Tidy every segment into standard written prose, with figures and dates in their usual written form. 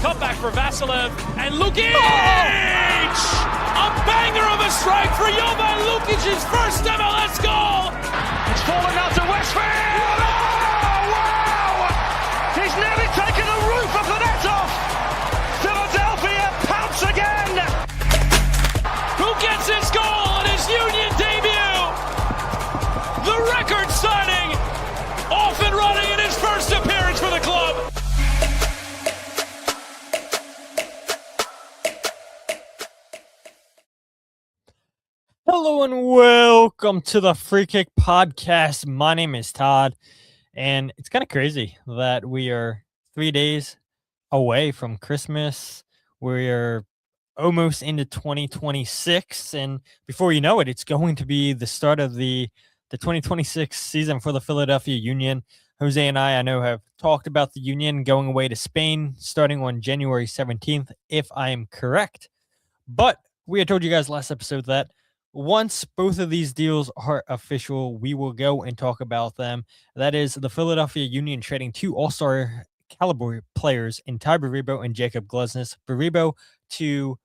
Cutback for Vasilev, and Lukic! A banger of a strike for Jovan Lukic's first MLS goal! It's fallen out to Westfield! Oh, wow! He's nearly taken the roof of the net off! Philadelphia pounce again! Who gets his goal on his Union debut? The record signing, off and running in his first appearance for the club. Hello and welcome to the Free Kick Podcast. My name is Todd, and it's kind of crazy that we are 3 days away from Christmas. We're almost into 2026, and before you know it, it's going to be the start of the 2026 season for the Philadelphia Union. Jose and I know, have talked about the Union going away to Spain starting on January 17th, if I am correct. But we had told you guys last episode that once both of these deals are official, we will go and talk about them. That is the Philadelphia Union trading two all-star caliber players in Tai Baribo and Jakob Glesnes. Baribo to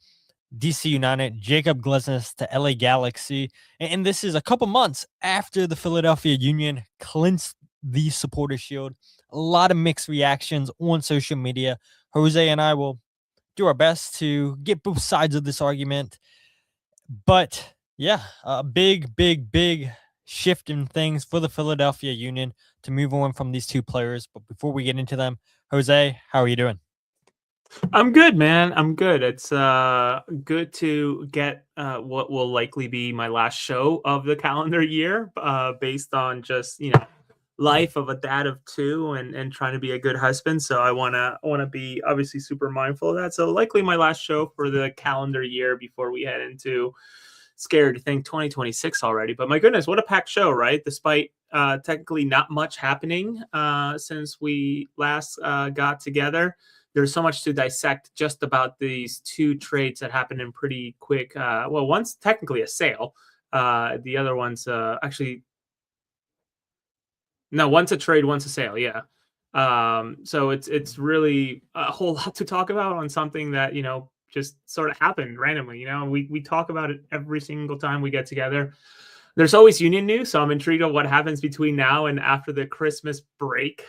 DC United, Jakob Glesnes to LA Galaxy. And this is a couple months after the Philadelphia Union clinched the Supporter Shield. A lot of mixed reactions on social media. Jose and I will do our best to get both sides of this argument. But yeah, a big shift in things for the Philadelphia Union to move on from these two players. But before we get into them, Jose, how are you doing? I'm good, man. I'm good. It's good to get what will likely be my last show of the calendar year, based on just, life of a dad of two and trying to be a good husband. So I wanna be obviously super mindful of that. So likely my last show for the calendar year before we head into, scared to think, 2026 already. But my goodness, what a packed show, right? Despite technically not much happening since we last got together. There's so much to dissect just about these two trades that happened in pretty quick. Well, one's technically a sale. The other one's one's a trade, one's a sale. Yeah. So it's really a whole lot to talk about on something that, just sort of happened randomly. We talk about it every single time we get together. There's always Union news, so I'm intrigued on what happens between now and after the Christmas break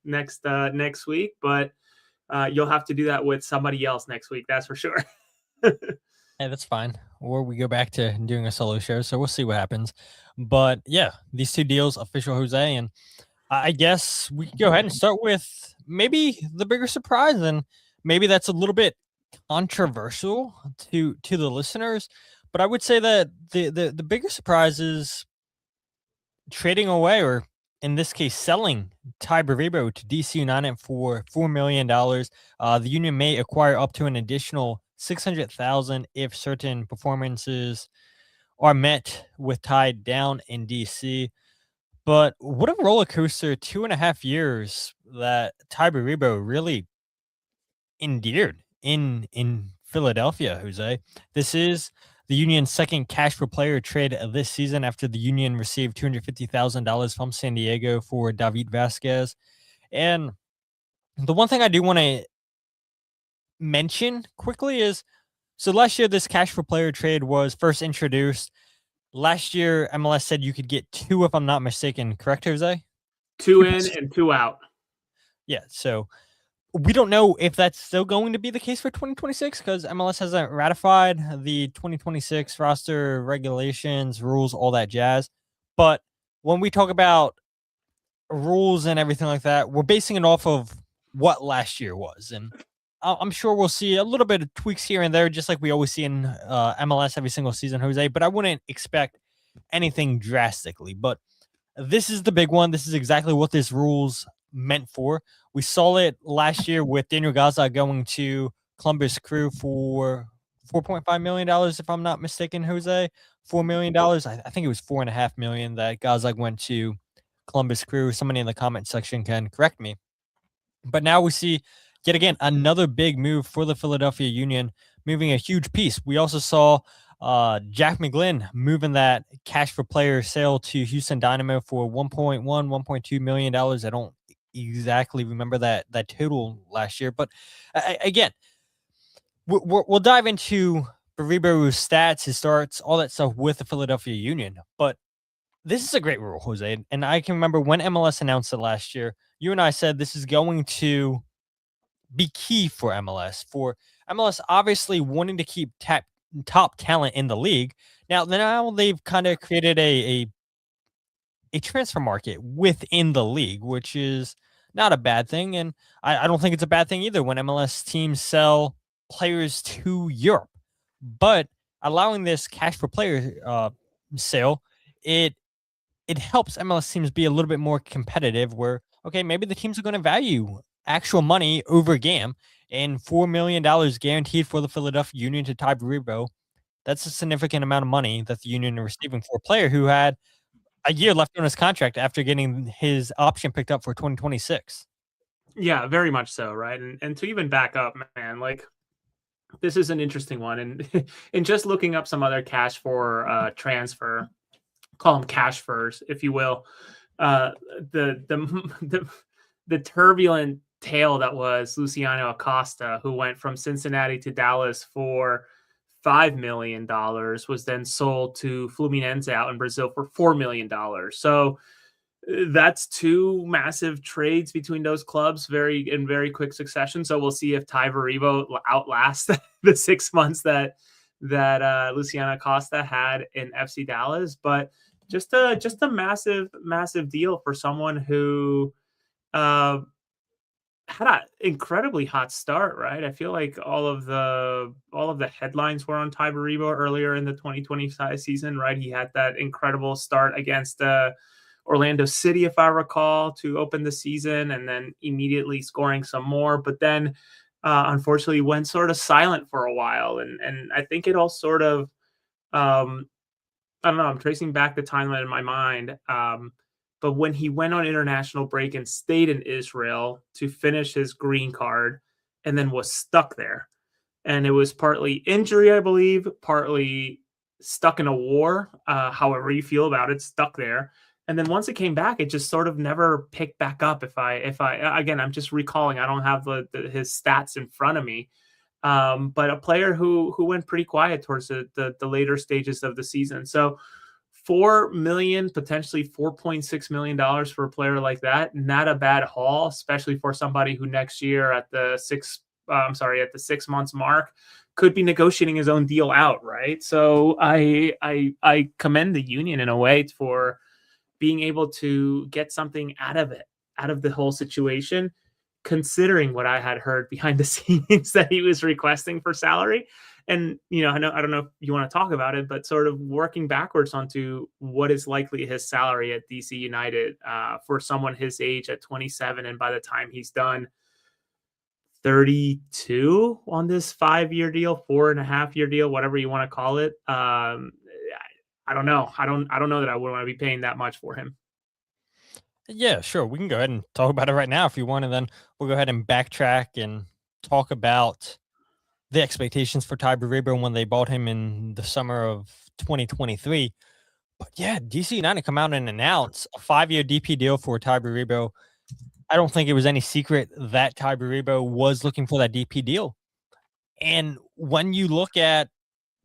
next week. But you'll have to do that with somebody else next week, that's for sure. Hey, that's fine. Or we go back to doing a solo show, so we'll see what happens. But yeah, these two deals, official, Jose, and I guess we can go ahead and start with maybe the bigger surprise, and maybe that's a little bit controversial to the listeners. But I would say that the bigger surprise is trading away, or in this case, selling Tai Baribo to DC United for $4 million. The Union may acquire up to an additional $600,000 if certain performances are met with Tai down in DC. But what a roller coaster 2.5 years that Tai Baribo really endeared in Philadelphia, Jose. This is the Union's second cash for player trade this season after the Union received $250,000 from San Diego for David Vasquez. And the one thing I do want to mention quickly is, so last year this cash for player trade was first introduced. Last year, MLS said you could get two, if I'm not mistaken. Correct, Jose? 2 in and 2 out. Yeah, so we don't know if that's still going to be the case for 2026 because MLS hasn't ratified the 2026 roster regulations, rules, all that jazz. But when we talk about rules and everything like that, we're basing it off of what last year was. And I'm sure we'll see a little bit of tweaks here and there, just like we always see in MLS every single season, Jose. But I wouldn't expect anything drastically. But this is the big one. This is exactly what this rule's meant for. We saw it last year with Daniel Gaza going to Columbus Crew for $4.5 million, if I'm not mistaken, Jose. $4 million. I think it was $4.5 million that Gaza went to Columbus Crew. Somebody in the comment section can correct me. But now we see, yet again, another big move for the Philadelphia Union, moving a huge piece. We also saw Jack McGlynn moving that cash for player sale to Houston Dynamo for $1.2 million. I don't exactly remember that total last year. But again, we'll dive into Baribo's stats, his starts, all that stuff with the Philadelphia Union. But this is a great rule, Jose. And I can remember when MLS announced it last year, you and I said this is going to be key for MLS. For MLS obviously wanting to keep top talent in the league. Now they've kind of created a transfer market within the league, which is not a bad thing. And I don't think it's a bad thing either when MLS teams sell players to Europe. But allowing this cash for player sale, it helps MLS teams be a little bit more competitive where, okay, maybe the teams are going to value actual money over GAM, and $4 million guaranteed for the Philadelphia Union to Tai Baribo. That's a significant amount of money that the Union are receiving for a player who had a year left on his contract after getting his option picked up for 2026. Yeah, very much so, right? And to even back up, man, like this is an interesting one. And and just looking up some other cash for transfer, call them cash furs, if you will. The turbulent tale that was Luciano Acosta, who went from Cincinnati to Dallas for $5 million, was then sold to Fluminense out in Brazil for $4 million. So that's two massive trades between those clubs in very quick succession. So we'll see if Tai Baribo outlasts the 6 months that Luciano Acosta had in FC Dallas. But just a massive deal for someone who had an incredibly hot start, right? I feel like all of the headlines were on Tai Baribo earlier in the 2025 season, right? He had that incredible start against Orlando City, if I recall, to open the season, and then immediately scoring some more. But then, unfortunately, went sort of silent for a while, and I think it all sort of, I don't know. I'm tracing back the timeline in my mind. But when he went on international break and stayed in Israel to finish his green card and then was stuck there. And it was partly injury, I believe, partly stuck in a war, however you feel about it, stuck there. And then once it came back, it just sort of never picked back up. If I again, I'm just recalling, I don't have his stats in front of me. But a player who went pretty quiet towards the later stages of the season. So $4 million, potentially $4.6 million for a player like that, not a bad haul, especially for somebody who next year at the 6 months mark could be negotiating his own deal out, right? So I commend the Union in a way for being able to get something out of it, out of the whole situation, considering what I had heard behind the scenes that he was requesting for salary. And, I don't know if you want to talk about it, but sort of working backwards onto what is likely his salary at DC United for someone his age at 27. And by the time he's done 32 on this 5-year deal, 4.5-year deal, whatever you want to call it. I don't know. I don't know that I would want to be paying that much for him. Yeah, sure. We can go ahead and talk about it right now if you want, and then we'll go ahead and backtrack and talk about the expectations for Tai Baribo when they bought him in the summer of 2023. But yeah, DC United come out and announce a 5-year DP deal for Tai Baribo. I don't think it was any secret that Tai Baribo was looking for that DP deal. And when you look at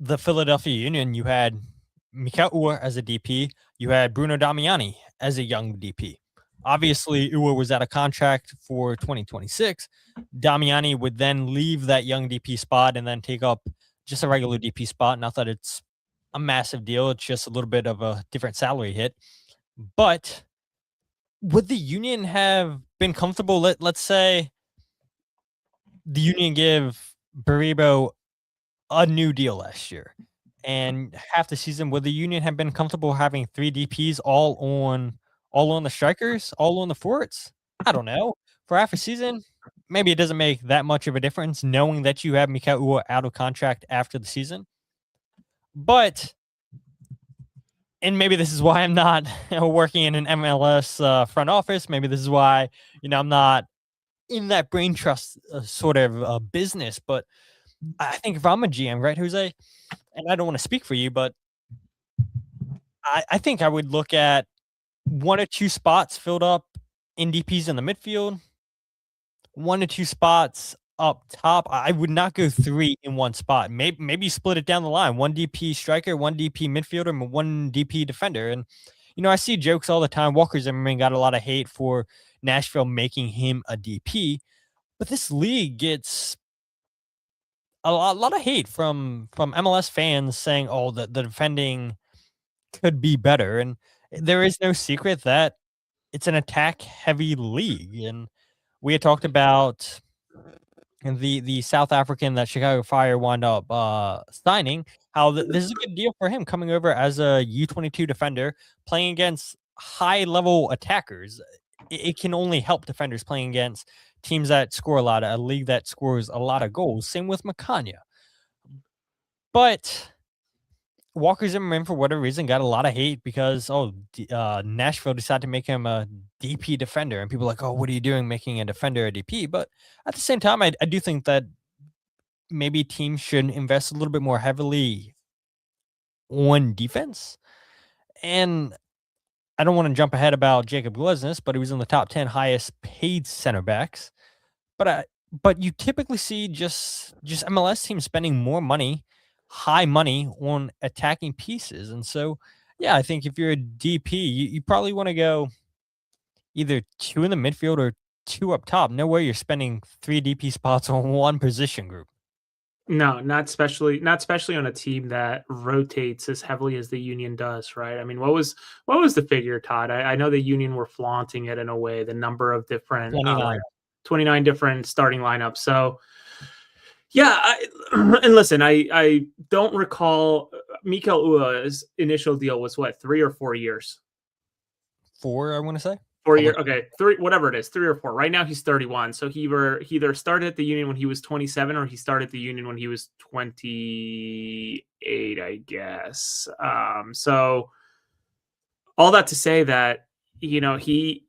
the Philadelphia Union, you had Mikel Uhre as a DP. You had Bruno Damiani as a young DP. Obviously, Uhre was out of contract for 2026. Damiani would then leave that young DP spot and then take up just a regular DP spot. Not that it's a massive deal. It's just a little bit of a different salary hit. But would the Union have been comfortable? Let's say the Union give Baribo a new deal last year. And half the season, would the Union have been comfortable having 3 DPs all on the strikers, all on the forwards? I don't know. For half a season, maybe it doesn't make that much of a difference knowing that you have Mikel Uhre out of contract after the season. But, and maybe this is why I'm not working in an MLS front office. Maybe this is why, I'm not in that brain trust sort of business. But I think if I'm a GM, right, Jose, and I don't want to speak for you, but I think I would look at 1 or 2 spots filled up in DPs in the midfield, 1 to 2 spots up top. I would not go 3 in one spot. Maybe split it down the line. 1 DP striker, 1 DP midfielder, and 1 DP defender. And, I see jokes all the time. Walker Zimmerman got a lot of hate for Nashville making him a DP. But this league gets a lot of hate from MLS fans saying, oh, the defending could be better. And there is no secret that it's an attack-heavy league. And we had talked about the South African that Chicago Fire wound up signing, how this is a good deal for him coming over as a U22 defender, playing against high-level attackers. It can only help defenders playing against teams that score a lot, a league that scores a lot of goals. Same with Makanya. But Walker Zimmerman, for whatever reason, got a lot of hate because, Nashville decided to make him a DP defender. And people are like, oh, what are you doing making a defender a DP? But at the same time, I do think that maybe teams should invest a little bit more heavily on defense. And I don't want to jump ahead about Jakob Glesnes, but he was in the top 10 highest paid center backs. But you typically see just MLS teams spending more money, high money on attacking pieces. And so, yeah, I think if you're a DP, you probably want to go either 2 in the midfield or 2 up top. No way you're spending 3 DP spots on 1 position group. No, not especially on a team that rotates as heavily as the Union does, right? I mean, what was the figure, Todd? I know the Union were flaunting it in a way, the number of different 29 different starting lineups. So yeah, and listen, I don't recall Mikel Ua's initial deal was what, 3 or 4 years? 4, I want to say. 4 years, okay, 3, whatever it is, 3 or 4. Right now he's 31, so he either started at the Union when he was 27 or he started at the Union when he was 28, I guess. So all that to say that he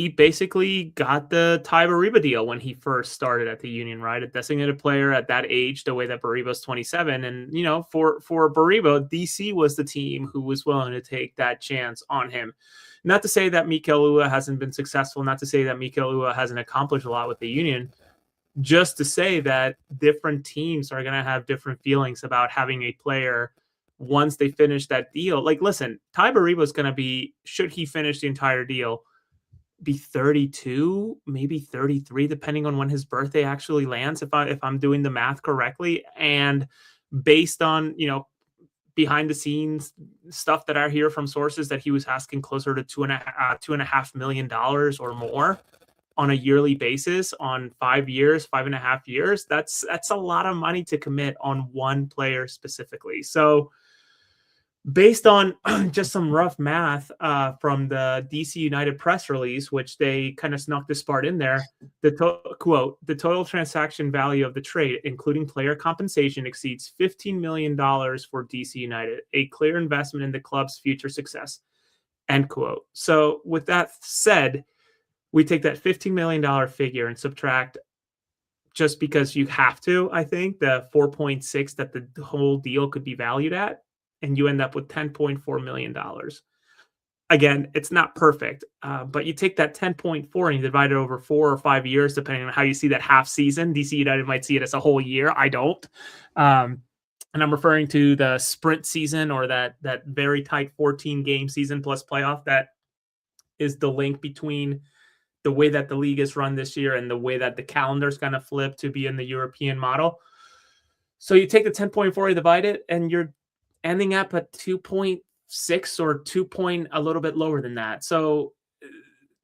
basically got the Tai Baribo deal when he first started at the Union, right? A designated player at that age, the way that Baribo's 27, and for Baribo, DC was the team who was willing to take that chance on him. Not to say that Mikel Ua hasn't been successful, not to say that Mikel Ua hasn't accomplished a lot with the Union, just to say that different teams are going to have different feelings about having a player once they finish that deal. Like, listen, Tai Baribo is going to be, should he finish the entire deal, be 32, maybe 33, depending on when his birthday actually lands, if I'm doing the math correctly. And based on, behind the scenes stuff that I hear from sources, that he was asking closer to $2.5 million or more on a yearly basis on 5.5 years. That's a lot of money to commit on one player specifically. So based on just some rough math from the DC United press release, which they kind of snuck this part in there, the total transaction value of the trade, including player compensation, exceeds $15 million for DC United, a clear investment in the club's future success, end quote. So with that said, we take that $15 million figure and subtract, just because you have to, I think, the 4.6 that the whole deal could be valued at, and you end up with $10.4 million. Again, it's not perfect, but you take that 10.4 and you divide it over 4 or 5 years, depending on how you see that half season. DC United might see it as a whole year. I don't. And I'm referring to the sprint season, or that very tight 14-game season plus playoff. That is the link between the way that the league is run this year and the way that the calendar's going to flip to be in the European model. So you take the 10.4, you divide it, and you're ending up at 2.6 or 2 point a little bit lower than that. So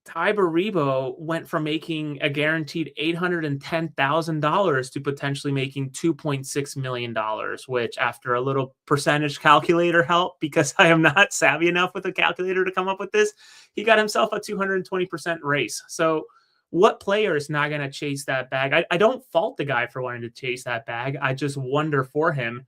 Tai Baribo went from making a guaranteed $810,000 to potentially making $2.6 million, which, after a little percentage calculator help, because I am not savvy enough with a calculator to come up with this, he got himself a 220% raise. So what player is not going to chase that bag? I don't fault the guy for wanting to chase that bag. I just wonder for him,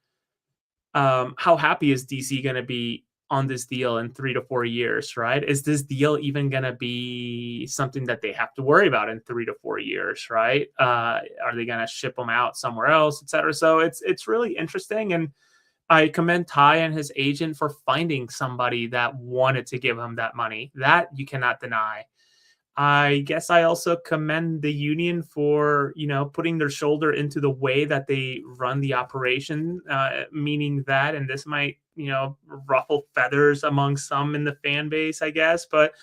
how happy is DC going to be on this deal in 3 to 4 years, right? Is this deal even going to be something that they have to worry about in 3 to 4 years, right? Are they going to ship them out somewhere else, et cetera? So it's really interesting. And I commend Tai and his agent for finding somebody that wanted to give him that money. That you cannot deny. I guess I also commend the Union for, putting their shoulder into the way that they run the operation, meaning that, and this might, ruffle feathers among some in the fan base, I guess, but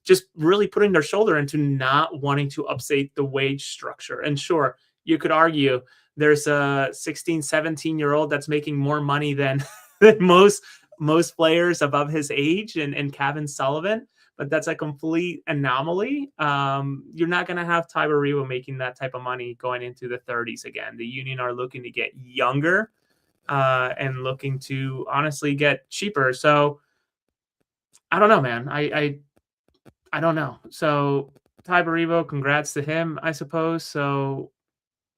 just really putting their shoulder into not wanting to update the wage structure. And sure, you could argue there's a 16, 17-year-old that's making more money than, than most players above his age, and Kevin Sullivan, but that's a complete anomaly. You're not going to have Tai Baribo making that type of money going into the 30s again. The Union are looking to get younger and looking to honestly get cheaper. So I don't know, man. I don't know. So Tai Baribo, congrats to him, I suppose. So,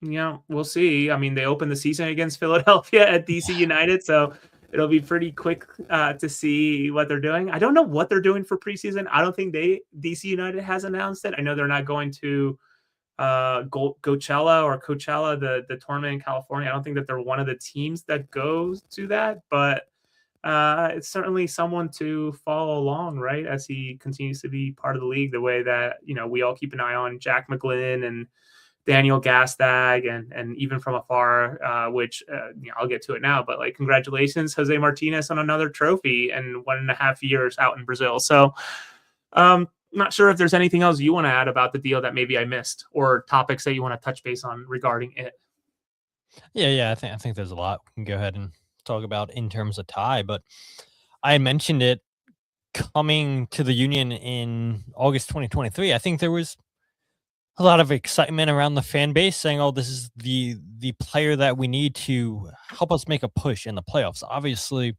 we'll see. I mean, they opened the season against Philadelphia at DC United, so it'll be pretty quick to see what they're doing. I don't know what they're doing for preseason. I don't think DC United has announced it. I know they're not going to Coachella, the tournament in California. I don't think that they're one of the teams that goes to that, but it's certainly someone to follow along, right? As he continues to be part of the league, the way that, we all keep an eye on Jack McGlynn and Daniel Gastag, and even from afar, which I'll get to it now, but like, congratulations, Jose Martinez, on another trophy and 1.5 years out in Brazil. So not sure if there's anything else you want to add about the deal that maybe I missed, or topics that you want to touch base on regarding it. Yeah. I think there's a lot we can go ahead and talk about in terms of Tai, but I mentioned it coming to the Union in August 2023. I think there was a lot of excitement around the fan base saying, oh, this is the player that we need to help us make a push in the playoffs. Obviously,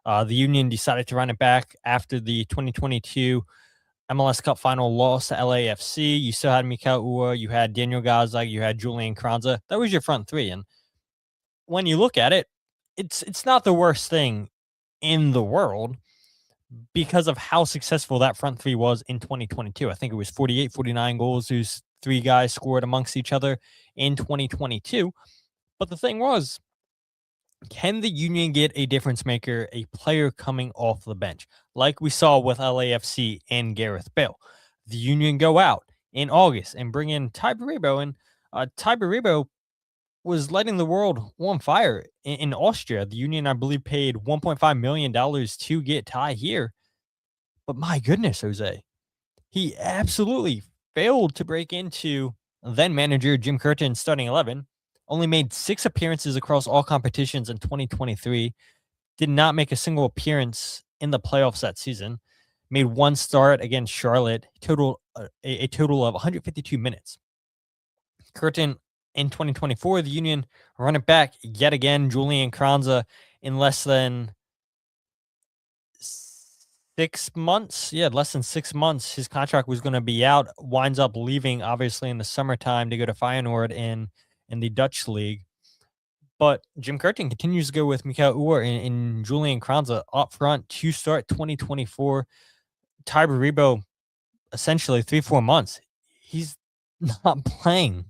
the Union decided to run it back after the 2022 MLS Cup final loss to LAFC. You still had Mikel Uhre, you had Daniel Gazdag, you had Julian Kranza. That was your front three. And when you look at it, it's not the worst thing in the world because of how successful that front three was in 2022. I think it was 48, 49 goals whose three guys scored amongst each other in 2022. But the thing was, can the Union get a difference maker, a player coming off the bench, like we saw with LAFC and Gareth Bale? The Union go out in August and bring in Tai Baribo, and Tai Baribo was lighting the world on fire in Austria. The Union, I believe, paid $1.5 million to get Tai here. But my goodness, Jose, he absolutely failed to break into then manager Jim Curtin's starting 11. Only made 6 appearances across all competitions in 2023. Did not make a single appearance in the playoffs that season. Made 1 start against Charlotte. A total of 152 minutes. Curtin in 2024, the Union run it back yet again. Julian Kranza in less than 6 months. Yeah, less than 6 months. His contract was going to be out. Winds up leaving, obviously, in the summertime to go to Feyenoord in the Dutch league. But Jim Curtin continues to go with Mikel Uhre and Julian Kranza up front to start 2024. Tai Baribo, essentially 3-4 months. He's not playing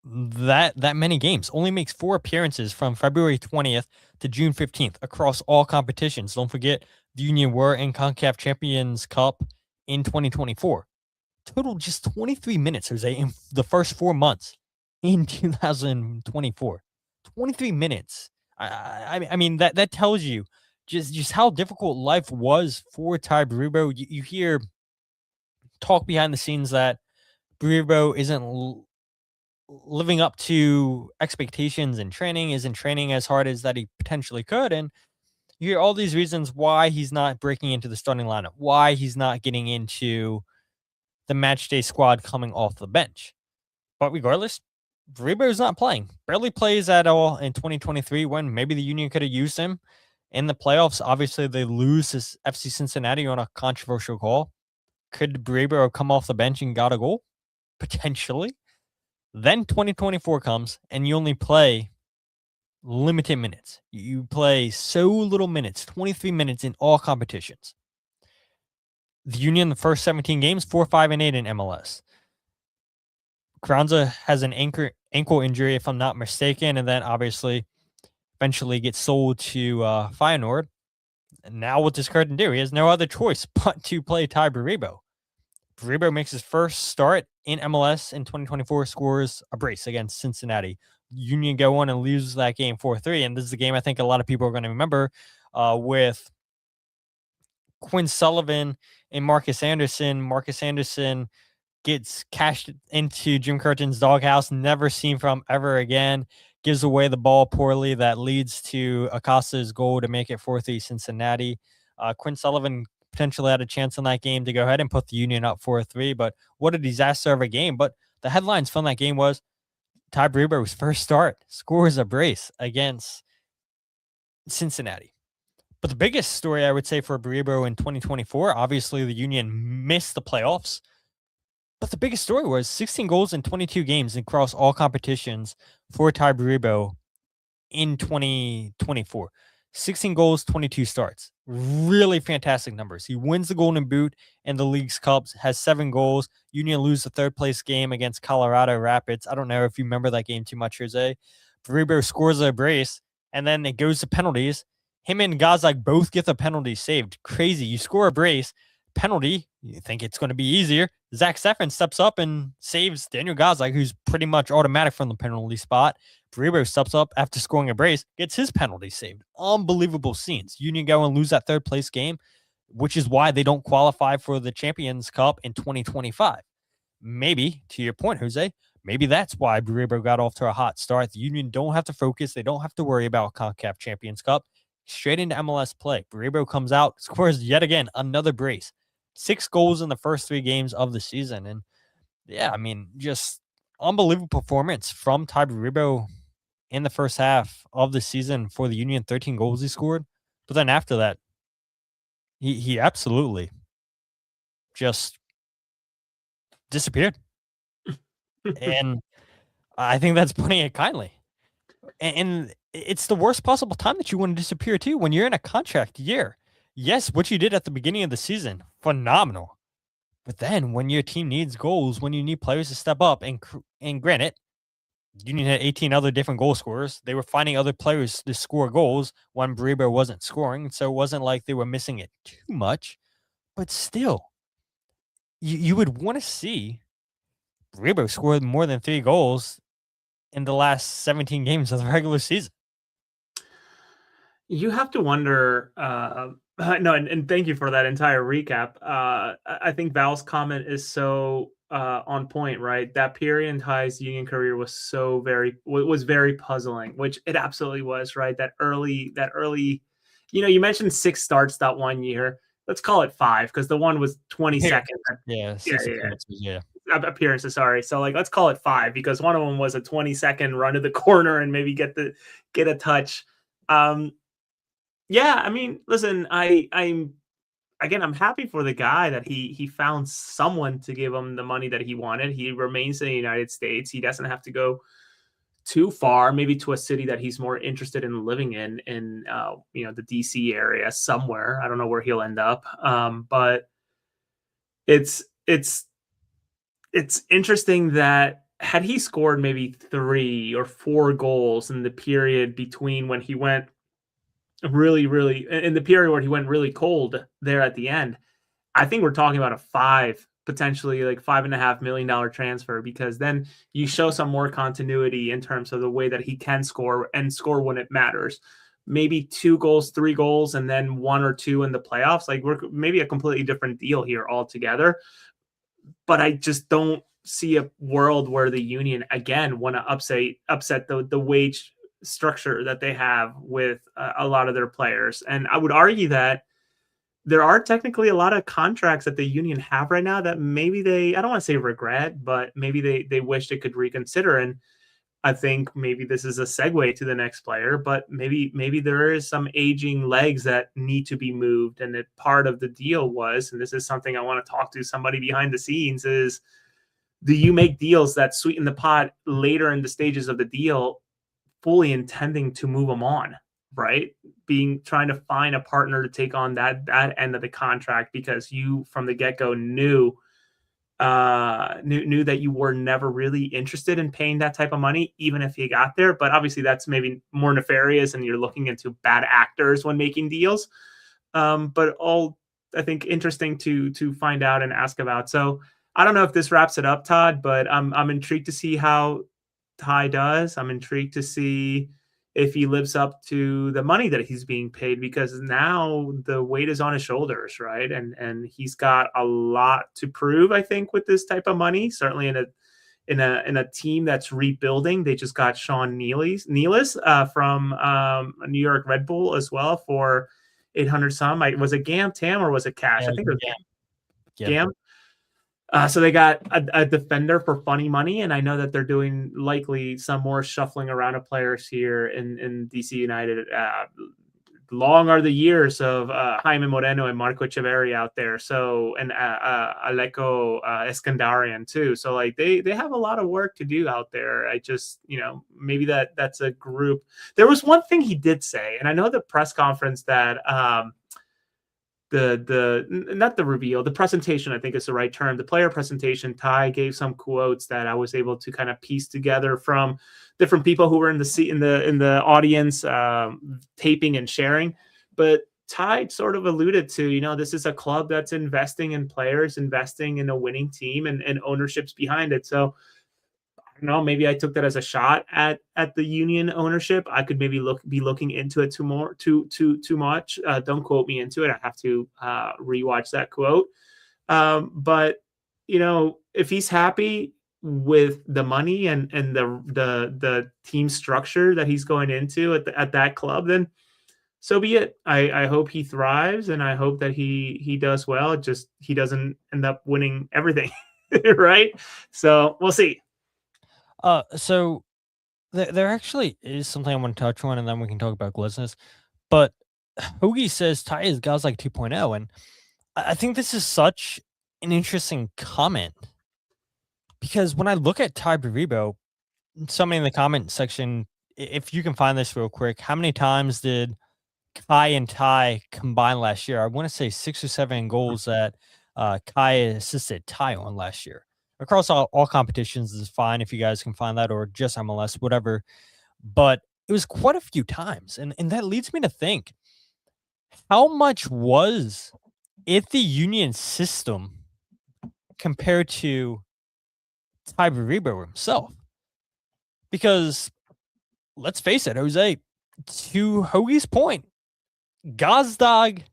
that many games. Only makes 4 appearances from February 20th to June 15th across all competitions. Don't forget, the Union were in CONCACAF Champions Cup in 2024. Total just 23 minutes, Jose, in the first 4 months in 2024. 23 minutes. I mean, that tells you just how difficult life was for Tai Baribo. You hear talk behind the scenes that Baribo isn't living up to expectations in training, isn't training as hard as that he potentially could. And you hear all these reasons why he's not breaking into the starting lineup, why he's not getting into the match day squad coming off the bench. But regardless, Baribo is not playing. Barely plays at all in 2023 when maybe the Union could have used him in the playoffs. Obviously, they lose to FC Cincinnati on a controversial call. Could Baribo come off the bench and got a goal? Potentially. Then 2024 comes and you only play limited minutes. You play so little minutes, 23 minutes in all competitions. The Union, the first 17 games, 4-5-8 in MLS. Kranza has an ankle injury, if I'm not mistaken, and then obviously eventually gets sold to Feyenoord. And now what does Curtin do? He has no other choice but to play Tai Baribo. Baribo makes his first start in MLS in 2024, scores a brace against Cincinnati. Union go on and lose that game 4-3. And this is the game I think a lot of people are going to remember with Quinn Sullivan and Marcus Anderson. Marcus Anderson gets cashed into Jim Curtin's doghouse, never seen from ever again, gives away the ball poorly. That leads to Acosta's goal to make it 4-3 Cincinnati. Quinn Sullivan potentially had a chance in that game to go ahead and put the Union up 4-3, but what a disaster of a game. But the headlines from that game was Tai Baribo's first start, scores a brace against Cincinnati. But the biggest story I would say for Baribo in 2024, obviously the Union missed the playoffs. But the biggest story was 16 goals in 22 games across all competitions for Tai Baribo in 2024. 16 goals, 22 starts. Really fantastic numbers. He wins the Golden Boot in the League's Cups, has 7 goals. Union lose the third place game against Colorado Rapids. I don't know if you remember that game too much, Jose. Baribo scores a brace, and then it goes to penalties. Him and Gazak both get the penalty saved. Crazy. You score a brace, penalty, you think it's going to be easier. Zach Steffen steps up and saves Daniel Gazak, who's pretty much automatic from the penalty spot. Baribo steps up after scoring a brace, gets his penalty saved. Unbelievable scenes. Union go and lose that third place game, which is why they don't qualify for the Champions Cup in 2025. Maybe, to your point, Jose, maybe that's why Baribo got off to a hot start. The Union don't have to focus. They don't have to worry about CONCACAF Champions Cup. Straight into MLS play. Baribo comes out, scores yet again another brace. 6 goals in the first 3 games of the season. And yeah, I mean, just unbelievable performance from Tai Baribo in the first half of the season for the Union. 13 goals he scored. But then after that, he absolutely just disappeared. And I think that's putting it kindly. And it's the worst possible time that you want to disappear too, when you're in a contract year. Yes, what you did at the beginning of the season, phenomenal. But then when your team needs goals, when you need players to step up, and granted, Union had 18 other different goal scorers. They were finding other players to score goals when Baribo wasn't scoring. So it wasn't like they were missing it too much. But still, you would want to see Baribo score more than 3 goals in the last 17 games of the regular season. You have to wonder, no, and thank you for that entire recap. I think Val's comment is so on point, right? That period in Tai's Union career was very puzzling, which it absolutely was, right? That early, you mentioned 6 starts that one year. Let's call it 5 because the one was 22nd. Yeah, 6 appearances, yeah. Appearances, sorry. So let's call it 5 because one of them was a 22nd run to the corner and maybe get a touch. Yeah, I mean, listen, I'm happy for the guy that he found someone to give him the money that he wanted. He remains in the United States. He doesn't have to go too far, maybe to a city that he's more interested in living in the DC area somewhere. I don't know where he'll end up. But it's interesting that had he scored maybe 3 or 4 goals in the period between when he went really in the period where he went really cold there at the end, I think we're talking about a 5, potentially like $5.5 million transfer, because then you show some more continuity in terms of the way that he can score and score when it matters. Maybe 2 goals, 3 goals, and then 1 or 2 in the playoffs. Like we're maybe a completely different deal here altogether. But I just don't see a world where the Union again want to upset the wage structure that they have with a lot of their players. And I would argue that there are technically a lot of contracts that the Union have right now that maybe I don't want to say regret, but maybe they wish they could reconsider. And I think maybe this is a segue to the next player, but maybe there is some aging legs that need to be moved. And that part of the deal was, and this is something I want to talk to somebody behind the scenes, is do you make deals that sweeten the pot later in the stages of the deal, fully intending to move them on, right? Trying to find a partner to take on that end of the contract because you from the get-go knew that you were never really interested in paying that type of money, even if he got there. But obviously that's maybe more nefarious and you're looking into bad actors when making deals. But all I think interesting to find out and ask about. So I don't know if this wraps it up, Todd, but I'm intrigued to see how Tai does. I'm intrigued to see if he lives up to the money that he's being paid, because now the weight is on his shoulders, right? And he's got a lot to prove, I think, with this type of money. Certainly in a team that's rebuilding. They just got Sean Nealis from New York Red Bull as well for 800 some. Was it Gam Tam or was it cash? Yeah, I think it was yeah. Gam. So they got a defender for funny money, and I know that they're doing likely some more shuffling around of players here in DC United. Long are the years of Jaime Moreno and Marco Echeverri out there. So, and Aleko Eskandarian too. So like they have a lot of work to do out there. I just, maybe that's a group. There was one thing he did say, and I know the press conference that not the reveal, the presentation, I think is the right term. The player presentation, Tai gave some quotes that I was able to kind of piece together from different people who were in the seat in the audience, taping and sharing. But Tai sort of alluded to, this is a club that's investing in players, investing in a winning team, and ownership's behind it. So I don't know, maybe I took that as a shot at the Union ownership. I could maybe be looking into it too much. Don't quote me into it. I have to rewatch that quote. But if he's happy with the money and the team structure that he's going into at that club, then so be it. I hope he thrives, and I hope that he does well. Just he doesn't end up winning everything, right? So we'll see. So there actually is something I want to touch on, and then we can talk about Glesnes. But Hoagie says Tai is guys like 2.0, and I think this is such an interesting comment, because when I look at Tai Baribo, somebody in the comment section, if you can find this real quick, how many times did Kai and Tai combine last year? I want to say 6 or 7 goals that Kai assisted Tai on last year. Across all competitions is fine if you guys can find that, or just MLS, whatever. But it was quite a few times. And that leads me to think, how much was it the Union system compared to Tai Baribo himself? Because let's face it, Jose, to Hoagie's point, Gazdag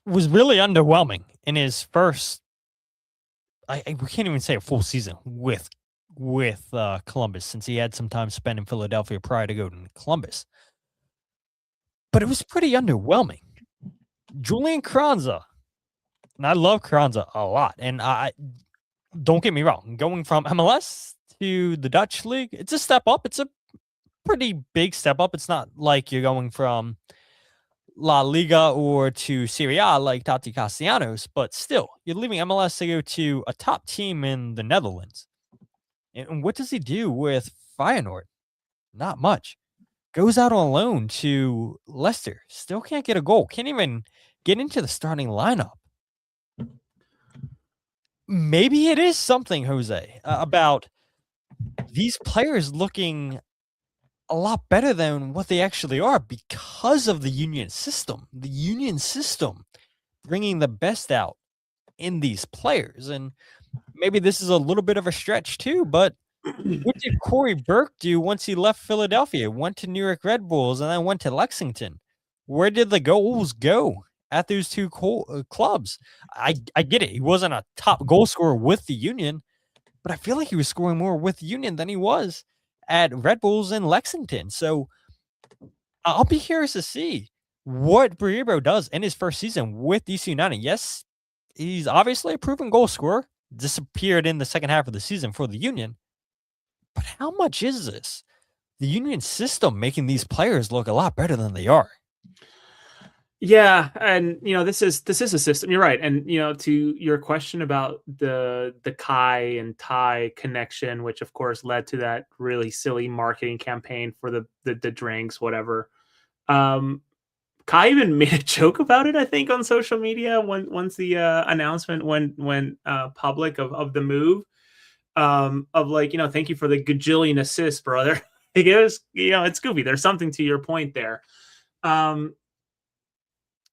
was really underwhelming in his first, we can't even say a full season with Columbus, since he had some time spent in Philadelphia prior to going to Columbus. But it was pretty underwhelming. Julian Kranza, and I love Kranza a lot, and I don't get me wrong, going from MLS to the Dutch league, it's a step up. It's a pretty big step up. It's not like you're going from La Liga or to Serie A like Tati Castellanos, but still, you're leaving MLS to go to a top team in the Netherlands. And what does he do with Feyenoord? Not much. Goes out on loan to Leicester. Still can't get a goal. Can't even get into the starting lineup. Maybe it is something, Jose, about these players looking a lot better than what they actually are because of the Union system. The Union system bringing the best out in these players. And maybe this is a little bit of a stretch too, but what did Corey Burke do once he left Philadelphia? Went to New York Red Bulls and then went to Lexington. Where did the goals go at those two clubs? I get it. He wasn't a top goal scorer with the Union, but I feel like he was scoring more with the Union than he was at Red Bulls in Lexington. So I'll be curious to see what Baribo does in his first season with DC United. Yes, he's obviously a proven goal scorer. Disappeared in the second half of the season for the Union. But how much is this? The Union system making these players look a lot better than they are. Yeah, and this is a system. You're right, and to your question about the Kai and Tai connection, which of course led to that really silly marketing campaign for the drinks, whatever. Kai even made a joke about it, I think, on social media once the announcement went public of the move, of like, thank you for the gajillion assists, brother. It was, it's goofy. There's something to your point there.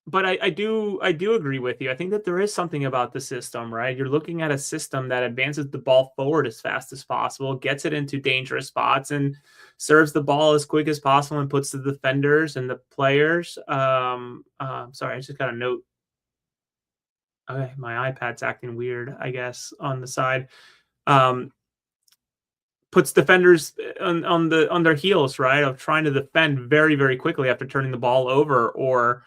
but I do agree with you. I think that there is something about the system, right? You're looking at a system that advances the ball forward as fast as possible, gets it into dangerous spots, and serves the ball as quick as possible, and puts the defenders and the players. Sorry, I just got a note. Okay, my iPad's acting weird, I guess, on the side. Um, Puts defenders on their heels, right? Of trying to defend very, very quickly after turning the ball over, or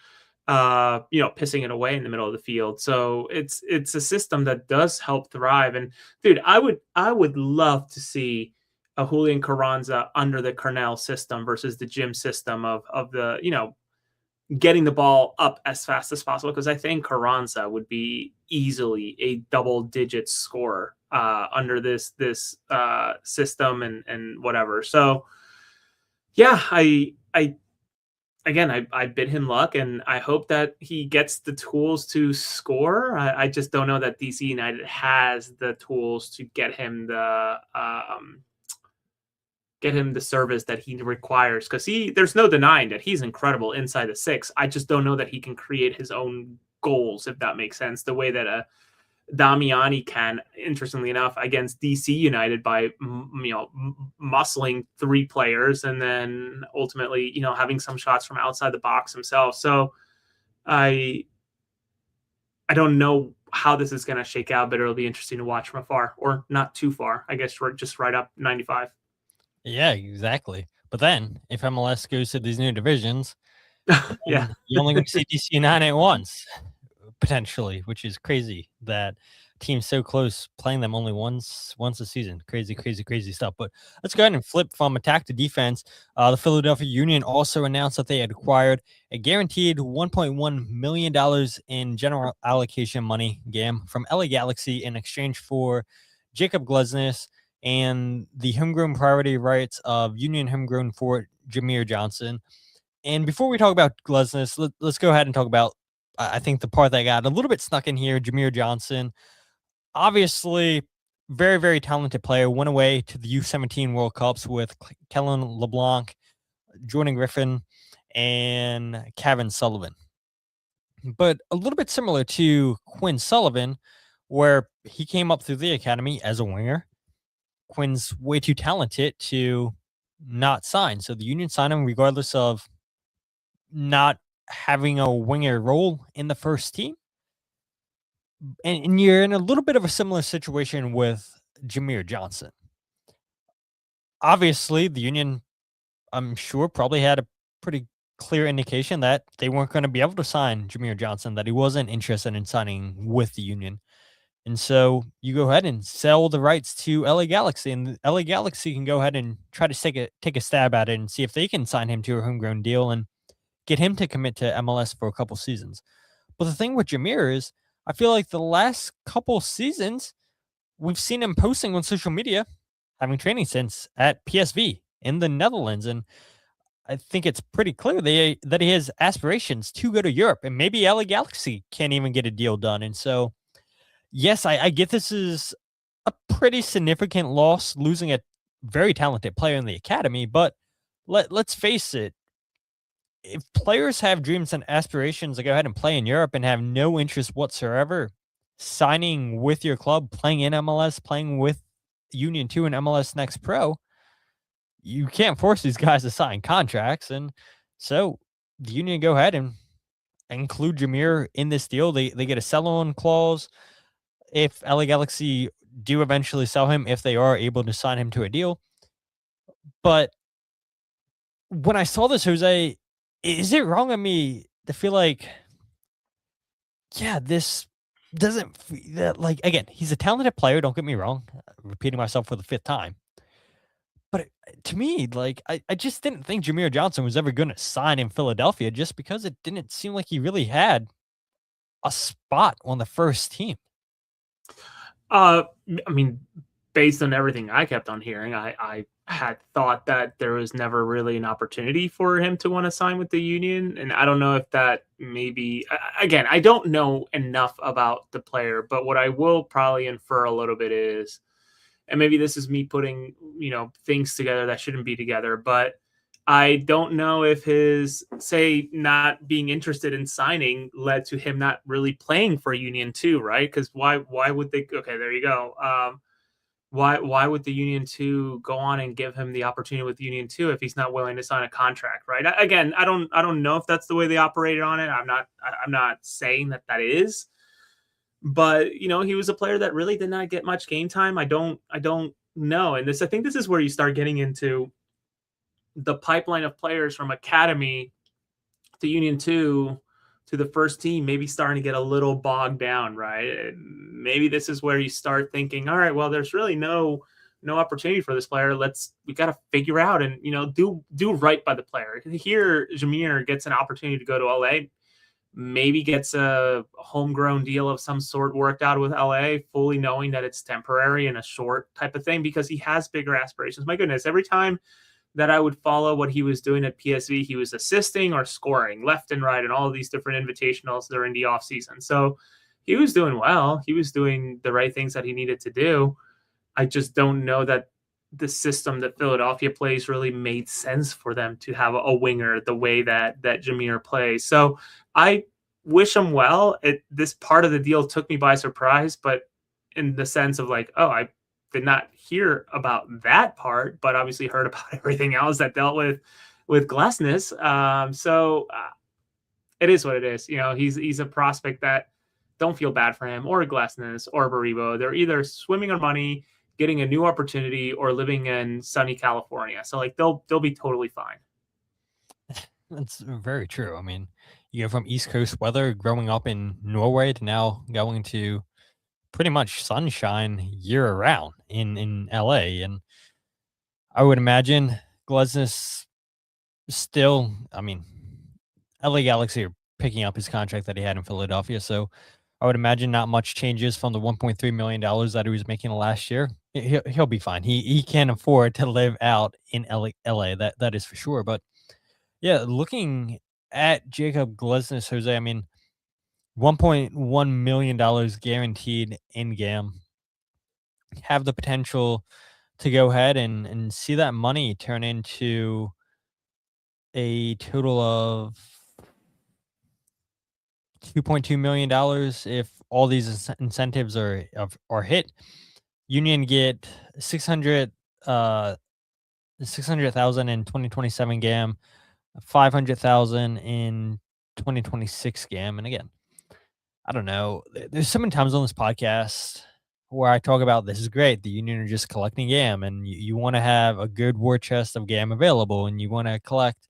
pissing it away in the middle of the field. So it's a system that does help thrive. And dude, I would love to see a Julian Carranza under the Cornell system versus the Jim system of the, getting the ball up as fast as possible, because I think Carranza would be easily a double-digit scorer under this system and whatever. So yeah, I bid him luck, and I hope that he gets the tools to score. I just don't know that DC United has the tools to get him the service that he requires, because there's no denying that he's incredible inside the six. I just don't know that he can create his own goals, if that makes sense, the way that Damiani can, interestingly enough, against DC United by muscling three players and then ultimately having some shots from outside the box himself. So I don't know how this is going to shake out, but it'll be interesting to watch from afar, or not too far, I guess, just right up 95. Yeah, exactly. But then, if MLS goes to these new divisions, Yeah, you only going to see DC United once, potentially, which is crazy that teams so close playing them only once a season. Crazy, crazy, crazy stuff. But let's go ahead and flip from attack to defense. The Philadelphia Union also announced that they had acquired a guaranteed $1.1 million in general allocation money, GAM, from LA Galaxy in exchange for Jakob Glesnes and the homegrown priority rights of Union Homegrown for Jamir Johnson. And before we talk about Glesnes, let's go ahead and talk about, I think, the part that got a little bit snuck in here, Jamir Johnson. Obviously, very, very talented player. Went away to the U17 World Cups with Kellen LeBlanc, Jordan Griffin, and Kevin Sullivan. But a little bit similar to Quinn Sullivan, where he came up through the academy as a winger. Quinn's way too talented to not sign. So the Union signed him regardless of not having a winger role in the first team. And you're in a little bit of a similar situation with Jamir Johnson. Obviously, the Union, I'm sure, probably had a pretty clear indication that they weren't going to be able to sign Jamir Johnson, that he wasn't interested in signing with the Union. And so you go ahead and sell the rights to LA Galaxy, and the LA Galaxy can go ahead and try to take a stab at it and see if they can sign him to a homegrown deal and get him to commit to MLS for a couple seasons. But the thing with Jamir is, I feel like the last couple seasons, we've seen him posting on social media, having training stints at PSV in the Netherlands. And I think it's pretty clear that he has aspirations to go to Europe, and maybe LA Galaxy can't even get a deal done. And so, yes, I get this is a pretty significant loss, losing a very talented player in the academy, but let's face it, if players have dreams and aspirations to go ahead and play in Europe and have no interest whatsoever signing with your club, playing in MLS, playing with Union 2 and MLS Next Pro, you can't force these guys to sign contracts. And so the Union go ahead and include Jamir in this deal. They get a sell-on clause if LA Galaxy do eventually sell him, if they are able to sign him to a deal. But when I saw this, Jose, is it wrong of me to feel like, yeah, this doesn't, like, again, he's a talented player, don't get me wrong, repeating myself for the fifth time. But to me, like, I just didn't think Jamir Johnson was ever going to sign in Philadelphia, just because it didn't seem like he really had a spot on the first team. I mean, based on everything I kept on hearing, I had thought that there was never really an opportunity for him to want to sign with the Union. And I don't know if that maybe, again, I don't know enough about the player, but what I will probably infer a little bit is, and maybe this is me putting, things together that shouldn't be together, but I don't know if his, say, not being interested in signing led to him not really playing for Union 2, right? Because why would they? Okay, there you go. Why would the Union 2 go on and give him the opportunity with Union 2 if he's not willing to sign a contract, right? Again, I don't know if that's the way they operated on it. I'm not saying that is, but he was a player that really did not get much game time. I don't know, and I think this is where you start getting into the pipeline of players from academy to Union 2 to the first team maybe starting to get a little bogged down, right? And maybe this is where you start thinking, all right, well, there's really no opportunity for this player. We got to figure out and do right by the player. Here, Jamir gets an opportunity to go to LA, maybe gets a homegrown deal of some sort worked out with LA, fully knowing that it's temporary and a short type of thing because he has bigger aspirations. My goodness, every time that I would follow what he was doing at PSV, he was assisting or scoring left and right and all of these different invitationals during the offseason. So he was doing well. He was doing the right things that he needed to do. I just don't know that the system that Philadelphia plays really made sense for them to have a winger the way that Jamir plays. So I wish him well. This part of the deal took me by surprise, but in the sense of like, oh, I did not hear about that part, but obviously heard about everything else that dealt with Glesnes. It is what it is. He's a prospect that don't feel bad for him or Glesnes or Baribo. They're either swimming on money, getting a new opportunity, or living in sunny California. So like they'll be totally fine. That's very true. I mean, you go from East Coast weather, growing up in Norway, to now going to pretty much sunshine year round in LA. And I would imagine Glesnes still, I mean, LA Galaxy are picking up his contract that he had in Philadelphia. So I would imagine not much changes from the $1.3 million that he was making last year. He'll be fine. He can't afford to live out in LA. That is for sure. But yeah, looking at Jakob Glesnes, Jose, I mean, $1.1 million guaranteed in game, have the potential to go ahead and see that money turn into a total of $2.2 million if all these incentives are hit. Union get 600,000 in 2027 GAM, 500,000 in 2026 GAM. And again, I don't know. There's so many times on this podcast where I talk about this is great. The Union are just collecting GAM, and you want to have a good war chest of GAM available, and you want to collect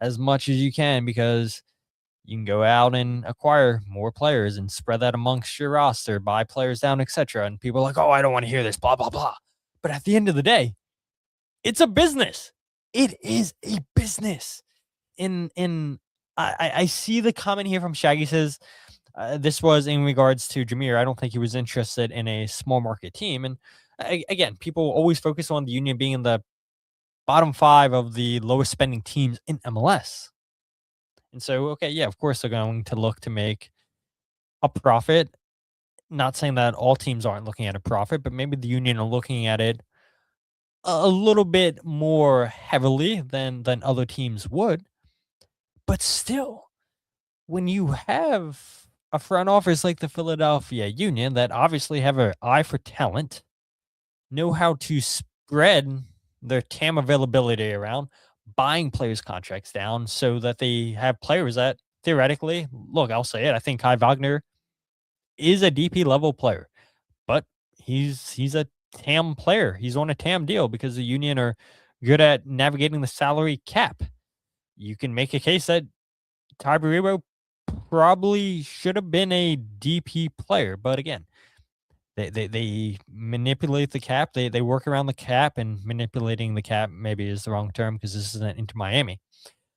as much as you can because you can go out and acquire more players and spread that amongst your roster, buy players down, etc. And people are like, oh, I don't want to hear this, blah, blah, blah. But at the end of the day, it's a business. It is a business. I see the comment here from Shaggy says, this was in regards to Jamir. I don't think he was interested in a small market team. And again, people always focus on the Union being in the bottom 5 of the lowest spending teams in MLS. And so, okay, yeah, of course they're going to look to make a profit. Not saying that all teams aren't looking at a profit, but maybe the Union are looking at it a little bit more heavily than other teams would. But still, when you have a front office like the Philadelphia Union that obviously have an eye for talent, know how to spread their TAM availability around, buying players' contracts down so that they have players that theoretically, look, I'll say it, I think Kai Wagner is a DP level player, but he's a TAM player. He's on a TAM deal because the Union are good at navigating the salary cap. You can make a case that Tai Baribo probably should have been a DP player, but again, they manipulate the cap. They work around the cap, and manipulating the cap maybe is the wrong term because this isn't Inter Miami.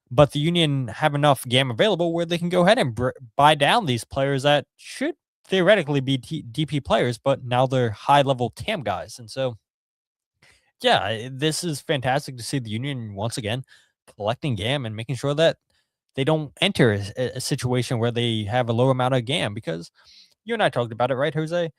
But the Union have enough GAM available where they can go ahead and buy down these players that should theoretically be DP players, but now they're high-level TAM guys. And so, yeah, this is fantastic to see the Union once again collecting GAM and making sure that they don't enter a situation where they have a low amount of GAM, because you and I talked about it, right, Jose?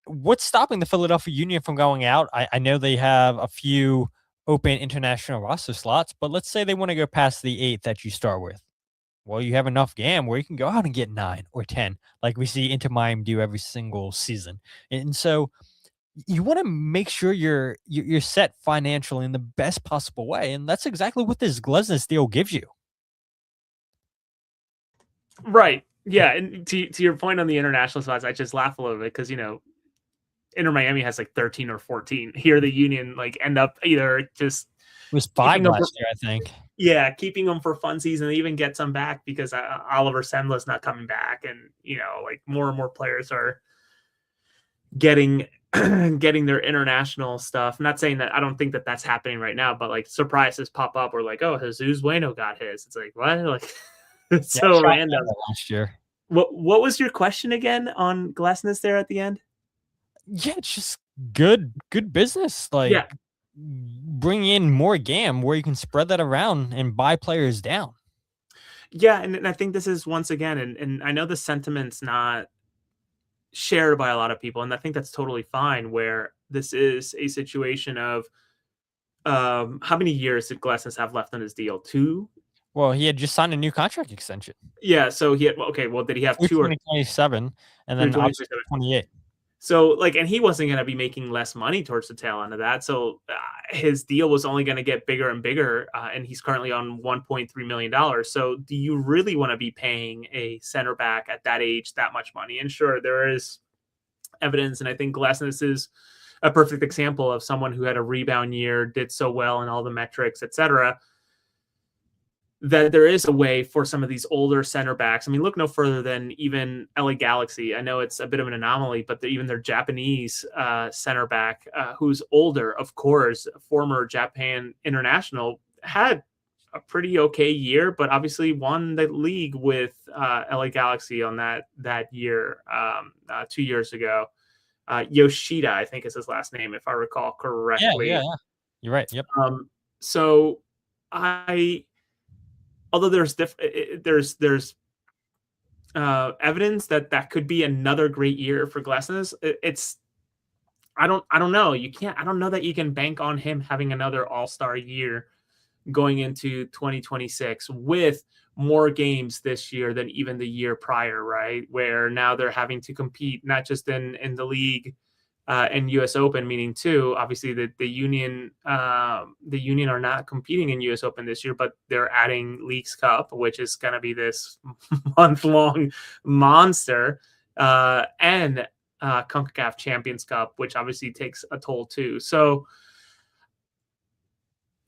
What's stopping the Philadelphia Union from going out? I know they have a few open international roster slots, but let's say they want to go past the 8 that you start with. Well, you have enough GAM where you can go out and get 9 or 10, like we see Inter Miami do every single season. And so you want to make sure you're set financially in the best possible way, and that's exactly what this Glesnes deal gives you. Right. Yeah. And to your point on the international spots, I just laugh a little bit because, Inter Miami has like 13 or 14. Here, the Union end up either just It was 5 last year, I think. Yeah, keeping them for fun season. They even get some back because Oliver Semla's not coming back, and more and more players are getting their international stuff. I'm not saying that I don't think that that's happening right now, but like surprises pop up. Or like, oh, Jesus Bueno got his. It's like, what? Like, it's so random. Last year. What was your question again on Glesnes there at the end? Yeah, it's just good business. Like, bring in more GAM where you can spread that around and buy players down. Yeah, and I think this is once again, and I know the sentiment's not shared by a lot of people, and I think that's totally fine, where this is a situation of how many years did Glesnes have left on his deal? 2? Well, he had just signed a new contract extension. Yeah, so he had did he have 2 or 2027 and then 28? So and he wasn't going to be making less money towards the tail end of that. So his deal was only going to get bigger and bigger. And he's currently on $1.3 million. So do you really want to be paying a center back at that age that much money? And sure, there is evidence. And I think Glesnes is a perfect example of someone who had a rebound year, did so well in all the metrics, etc. That there is a way for some of these older center backs. I mean, look no further than even LA Galaxy. I know it's a bit of an anomaly, but even their Japanese center back, who's older, of course, former Japan international, had a pretty okay year, but obviously won the league with LA Galaxy on that year 2 years ago. Yoshida, I think is his last name, if I recall correctly. Yeah. You're right. Yep. So although there's evidence that could be another great year for Glesnes, I don't know. I don't know that you can bank on him having another all-star year going into 2026 with more games this year than even the year prior, right? Where now they're having to compete not just in the league and US Open, meaning too, obviously the Union are not competing in US Open this year, but they're adding Leagues Cup, which is going to be this month-long monster, and CONCACAF Champions Cup, which obviously takes a toll too. So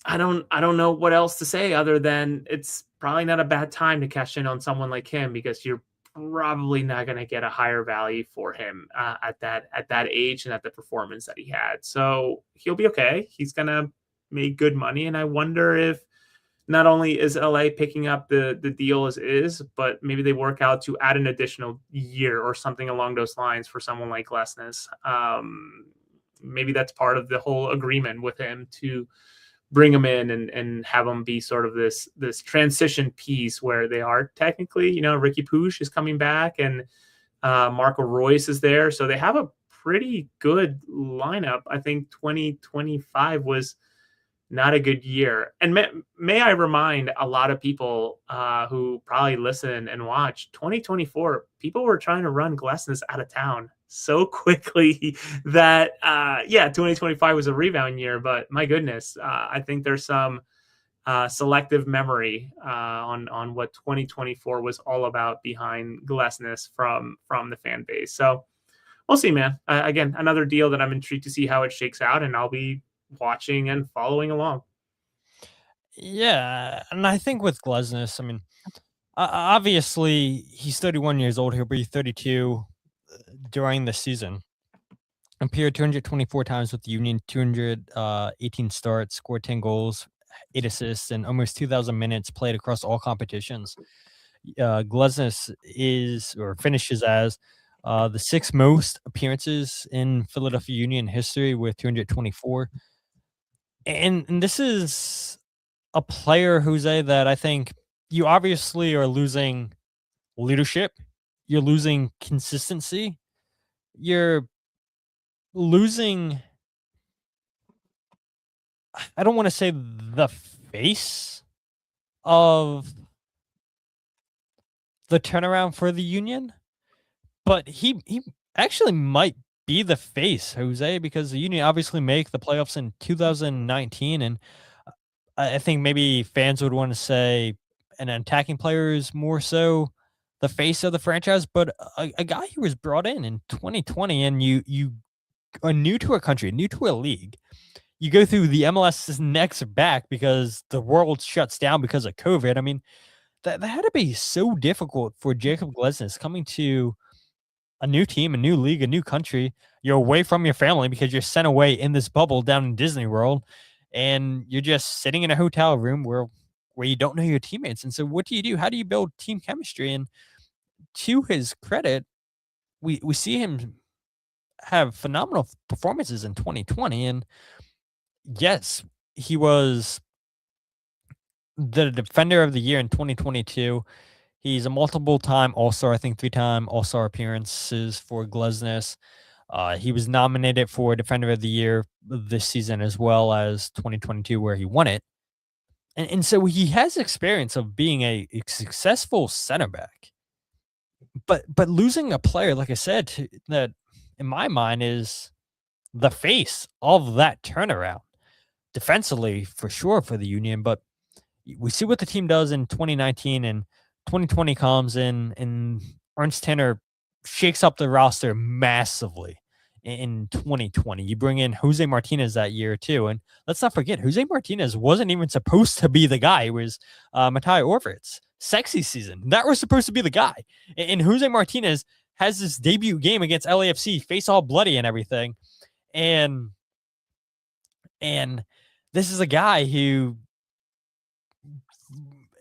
I don't know what else to say other than it's probably not a bad time to cash in on someone like him, because you're probably not going to get a higher value for him at that age and at the performance that he had. So he'll be okay. He's going to make good money. And I wonder if not only is LA picking up the deal as is, but maybe they work out to add an additional year or something along those lines for someone like Glesnes. Maybe that's part of the whole agreement with him, to bring him in and have him be sort of this transition piece where they are technically, Ricky Puig is coming back and Marco Royce is there. So they have a pretty good lineup. I think 2025 was not a good year. And may I remind a lot of people who probably listen and watch, 2024, people were trying to run Glesnes out of town so quickly that 2025 was a rebound year, but my goodness, I think there's some selective memory on what 2024 was all about behind Glesnes from the fan base. So we'll see, man. Again, another deal that I'm intrigued to see how it shakes out, and I'll be watching and following along. Yeah, and I think with Glesnes, I mean, obviously he's 31 years old. He'll be 32 during the season. Appeared 224 times with the Union, 218 starts, scored 10 goals, 8 assists, and almost 2,000 minutes played across all competitions. Glesnes finishes as the 6th most appearances in Philadelphia Union history with 224. And this is a player, Jose, that I think you obviously are losing leadership. You're losing consistency. You're losing I don't want to say the face of the turnaround for the Union, but he actually might be the face, Jose, because the Union obviously make the playoffs in 2019, and I think maybe fans would want to say an attacking player is more so the face of the franchise, but a guy who was brought in 2020, and you are new to a country, new to a league. You go through the MLS's next back because the world shuts down because of COVID. I mean, that had to be so difficult for Jakob Glesnes coming to a new team, a new league, a new country. You're away from your family because you're sent away in this bubble down in Disney World, and you're just sitting in a hotel room where you don't know your teammates. And so what do you do? How do you build team chemistry? And to his credit, we see him have phenomenal performances in 2020. And yes, he was the defender of the year in 2022. He's a multiple-time All-Star, I think 3-time All-Star appearances for Glesnes. He was nominated for Defender of the Year this season as well as 2022, where he won it. And so he has experience of being a successful center back. But losing a player, like I said, that in my mind is the face of that turnaround. Defensively, for sure, for the Union, but we see what the team does in 2019, and 2020 comes in, and Ernst Tanner shakes up the roster massively in 2020. You bring in Jose Martinez that year too, and let's not forget, Jose Martinez wasn't even supposed to be the guy. It was Matai Orvit's sexy season. That was supposed to be the guy. And Jose Martinez has this debut game against LAFC, face all bloody and everything. And this is a guy who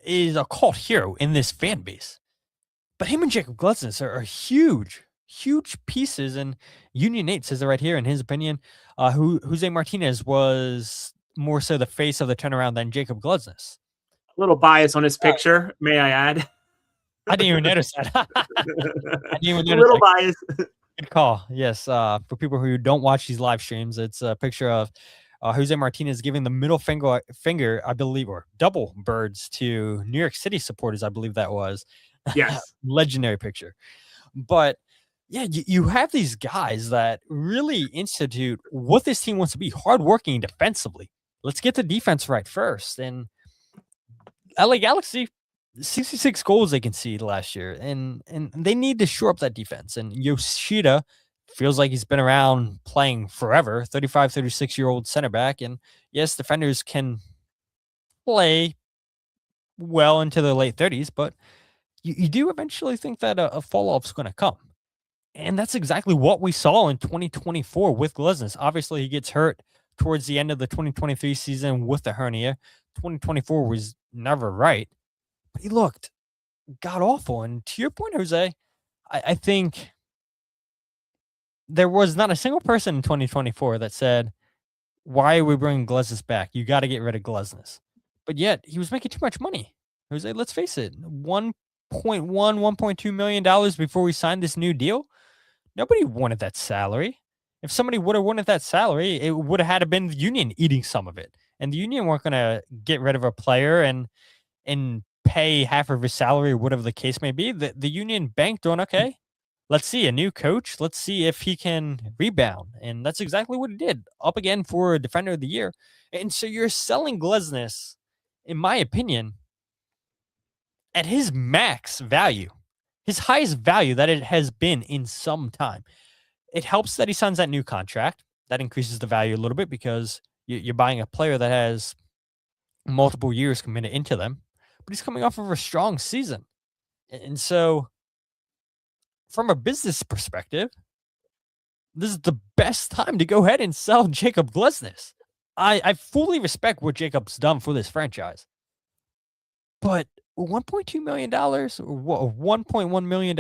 is a cult hero in this fan base. But him and Jakob Glesnes are huge pieces, and Union Nate says it right here in his opinion. Jose Martinez was more so the face of the turnaround than Jakob Glesnes. A little bias on his picture, may I add? I didn't even notice that. I didn't even notice a little that. bias. Good call. Yes. For people who don't watch these live streams, it's a picture of Jose Martinez giving the middle finger, I believe, or double birds to New York City supporters. I believe that was. Yes. Legendary picture. But yeah, you have these guys that really institute what this team wants to be: hardworking defensively. Let's get the defense right first. And LA Galaxy, 66 goals they conceded last year, and they need to shore up that defense. And Yoshida feels like he's been around playing forever, 35, 36-year-old center back. And yes, defenders can play well into their late 30s, but you do eventually think that a fall-off is going to come. And that's exactly what we saw in 2024 with Glesnes. Obviously, he gets hurt towards the end of the 2023 season with the hernia. 2024 was never right, but he looked god-awful. And to your point, Jose, I think there was not a single person in 2024 that said, why are we bringing Glesnes back? You got to get rid of Glesnes. But yet, he was making too much money. Jose, let's face it, $1.2 million before we signed this new deal. Nobody wanted that salary. If somebody would have wanted that salary, it would have had to been the Union eating some of it. And the Union weren't going to get rid of a player and pay half of his salary, whatever the case may be. The Union banked on, okay, let's see a new coach. Let's see if he can rebound. And that's exactly what he did. Up again for Defender of the Year. And so you're selling Glesnes, in my opinion, at his max value, his highest value that it has been in some time. It helps that he signs that new contract. That increases the value a little bit because you're buying a player that has multiple years committed into them, but he's coming off of a strong season. And so from a business perspective, this is the best time to go ahead and sell Jakob Glesnes. I fully respect what Jacob's done for this franchise, but $1.2 million or $1.1 million,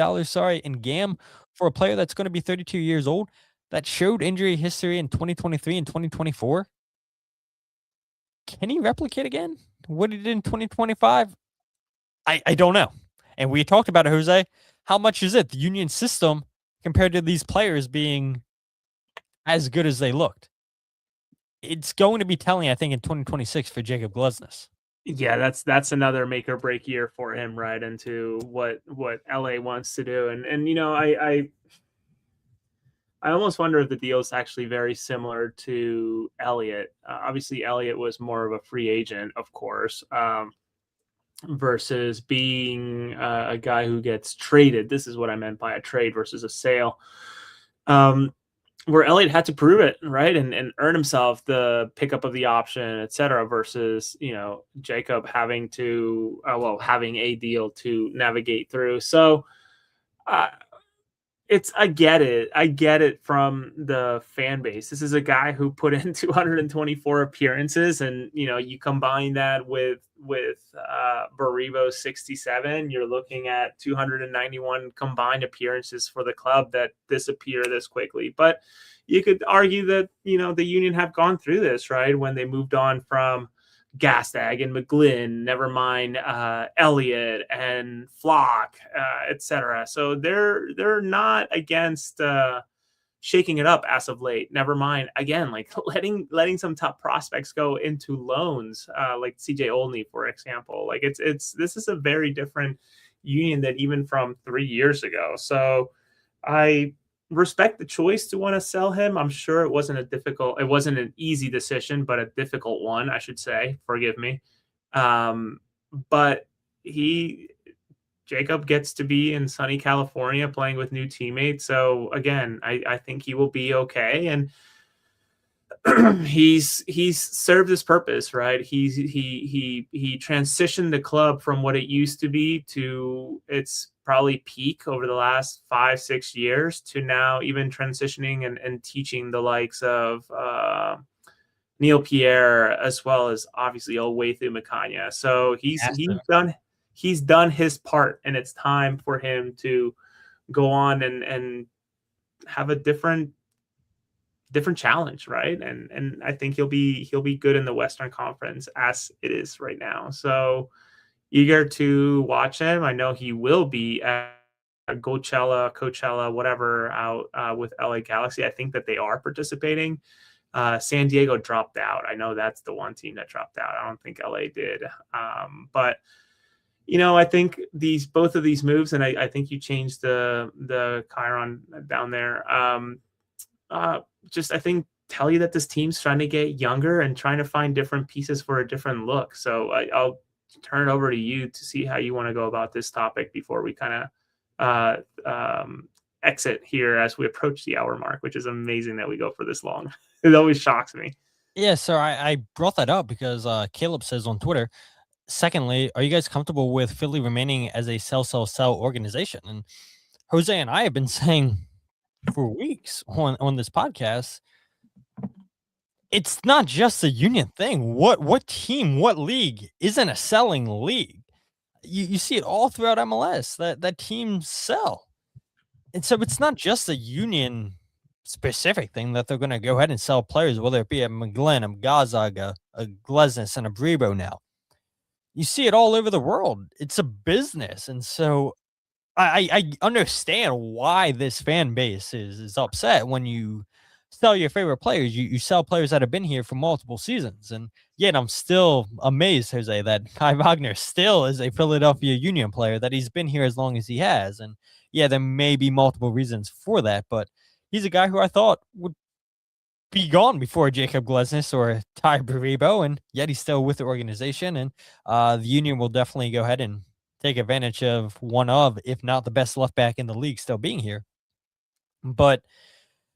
in GAM for a player that's going to be 32 years old that showed injury history in 2023 and 2024. Can he replicate again what he did in 2025? I don't know. And we talked about it, Jose. How much is it, the Union system, compared to these players being as good as they looked? it's going to be telling, I think, in 2026 for Jakob Glesnes. Yeah, that's another make or break year for him, right? Into what LA wants to do. And I almost wonder if the deal is actually very similar to Elliott. Obviously, Elliott was more of a free agent, of course, versus being a guy who gets traded. This is what I meant by a trade versus a sale. Where Elliott had to prove it, right, and earn himself the pickup of the option, etc. Versus Jakob having to having a deal to navigate through. So I get it from the fan base. This is a guy who put in 224 appearances, and you combine that with Baribo's 67, you're looking at 291 combined appearances for the club that disappear this quickly. But you could argue that the Union have gone through this, right, when they moved on from Gastag and McGlynn, never mind Elliott and Flock, etc. So they're not against shaking it up as of late. Never mind, again, like letting some top prospects go into loans, like CJ Olney, for example. Like this is a very different Union than even from 3 years ago. So I respect the choice to want to sell him. I'm sure it wasn't an easy decision, but a difficult one, I should say. Forgive me. But Jakob gets to be in sunny California playing with new teammates. So again, I think he will be okay. And he's served his purpose, right? He transitioned the club from what it used to be to its probably peak over the last 5-6 years to now even transitioning and teaching the likes of Neil Pierre, as well as obviously Olwethu Makanya. So he's done his part, and it's time for him to go on and have a different challenge, right? And I think he'll be good in the Western Conference as it is right now. So eager to watch him. I know he will be at Coachella, whatever, out with LA Galaxy. I think that they are participating. San Diego dropped out. I know that's the one team that dropped out. I don't think LA did. But I think both of these moves, and I think you changed the Chiron down there. Just I think tell you that this team's trying to get younger and trying to find different pieces for a different look. So I'll turn it over to you to see how you want to go about this topic before we kind of exit here as we approach the hour mark, which is amazing that we go for this long. It always shocks me. Yeah, so I brought that up because Caleb says on Twitter, secondly, are you guys comfortable with Philly remaining as a sell organization? And Jose and I have been saying for weeks on this podcast, it's not just a Union thing. What team, what league isn't a selling league? You see it all throughout MLS that teams sell. And so it's not just a Union specific thing that they're going to go ahead and sell players, whether it be a McGlynn, a Gonzaga, a Glesnes, and a Baribo now. You see it all over the world. It's a business. And so I understand why this fan base is upset when you sell your favorite players. You sell players that have been here for multiple seasons. And yet I'm still amazed, Jose, that Kai Wagner still is a Philadelphia Union player, that he's been here as long as he has. And yeah, there may be multiple reasons for that, but he's a guy who I thought would be gone before Jakob Glesnes or Tai Baribo, and yet he's still with the organization. And the Union will definitely go ahead and take advantage of one of, if not the best left back in the league, still being here. But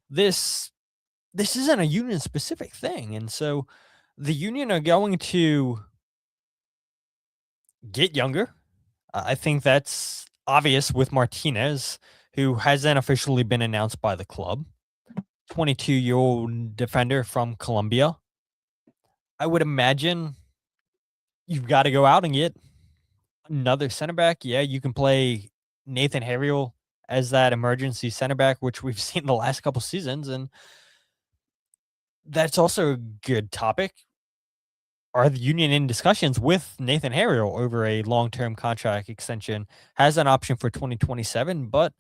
this isn't a Union specific thing. And so the Union are going to get younger. I think that's obvious with Martinez, who hasn't officially been announced by the club. 22-year-old defender from Colombia. I would imagine you've got to go out and get another center back. Yeah, you can play Nathan Harriel as that emergency center back, which we've seen the last couple seasons, and that's also a good topic. Are the Union in discussions with Nathan Harriel over a long-term contract extension? Has an option for 2027, but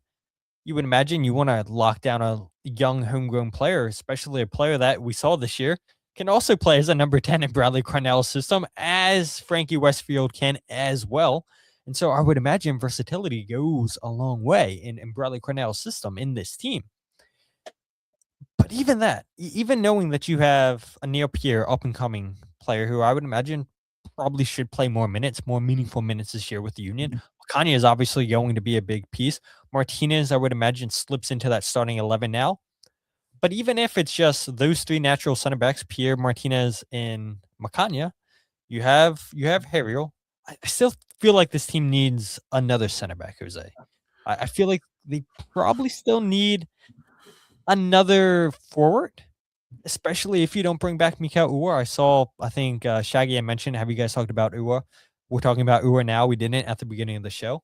you would imagine you want to lock down a young homegrown player, especially a player that we saw this year can also play as a number 10 in Bradley Cornell's system, as Frankie Westfield can as well. And so I would imagine versatility goes a long way in Bradley Cornell's system in this team. But even that, even knowing that you have a Neil Pierre up-and-coming player who I would imagine probably should play more minutes, more meaningful minutes this year with the Union. Kanye is obviously going to be a big piece. Martinez, I would imagine, slips into that starting 11 now. But even if it's just those three natural center backs, Pierre, Martinez, and Macania, you have Harriel. I still feel like this team needs another center back, Jose. I feel like they probably still need another forward, especially if you don't bring back Mikael Uhre. I think Shaggy had mentioned, have you guys talked about Uhre? We're talking about Uhre now. We didn't at the beginning of the show.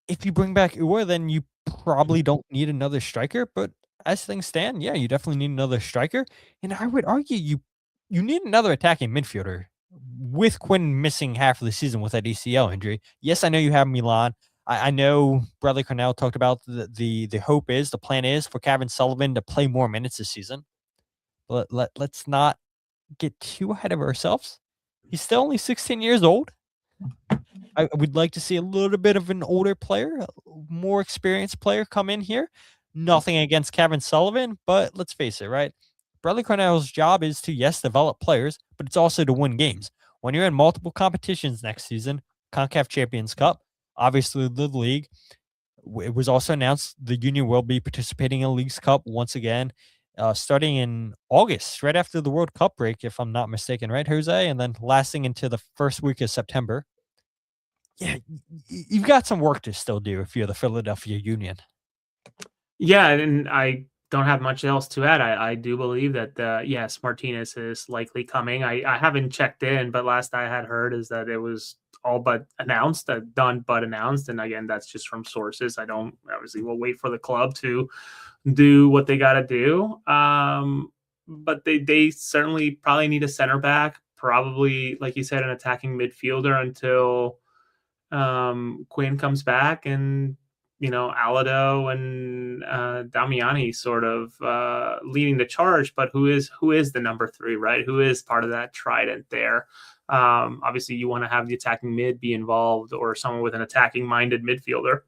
If you bring back Uhre, then you probably don't need another striker. But as things stand, yeah, you definitely need another striker. And I would argue you need another attacking midfielder with Quinn missing half of the season with that ACL injury. Yes, I know you have Milan. I know Bradley Cornell talked about the plan is for Kevin Sullivan to play more minutes this season. But let's not get too ahead of ourselves. He's still only 16 years old. I would like to see a little bit of an older player, a more experienced player come in here. Nothing against Kevin Sullivan, but let's face it, right? Bradley Cornell's job is to, yes, develop players, but it's also to win games. When you're in multiple competitions next season, CONCACAF Champions Cup, obviously the league, it was also announced the Union will be participating in Leagues Cup once again, starting in August, right after the World Cup break, if I'm not mistaken, right, Jose? And then lasting into the first week of September. Yeah, you've got some work to still do if you're the Philadelphia Union. Yeah, and I don't have much else to add. I do believe that, yes, Martinez is likely coming. I haven't checked in, but last I had heard is that it was all but announced, done but announced. And again, that's just from sources. We'll wait for the club to do what they got to do. But they certainly probably need a center back, probably, like you said, an attacking midfielder until Quinn comes back, and Alado and Damiani sort of leading the charge. But who is the number 3, right? Who is part of that trident there? Obviously, you want to have the attacking mid be involved, or someone with an attacking minded midfielder.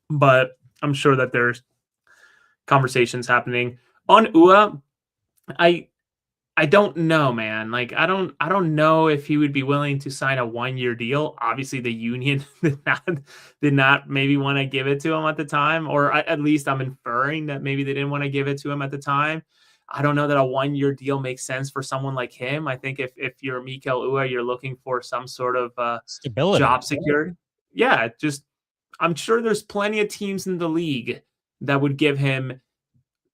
But I'm sure that there's conversations happening on Uhre. I don't know, man. Like, I don't know if he would be willing to sign a 1-year deal. Obviously, the Union did not maybe want to give it to him at the time, or at least I'm inferring that maybe they didn't want to give it to him at the time. I don't know that a 1-year deal makes sense for someone like him. I think if you're Mikael Uhre, you're looking for some sort of stability, job security. Yeah, I'm sure there's plenty of teams in the league that would give him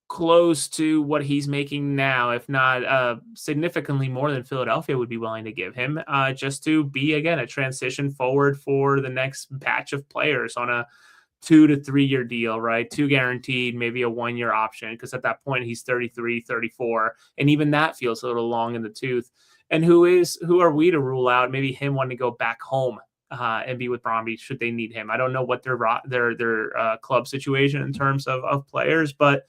close to what he's making now, if not significantly more than Philadelphia would be willing to give him, just to be, again, a transition forward for the next batch of players on a 2 to 3 year deal, right? 2 guaranteed, maybe a 1-year option, because at that point he's 33, 34, and even that feels a little long in the tooth. And who are we to rule out maybe him wanting to go back home and be with Bromby should they need him? I don't know what their club situation in terms of players, but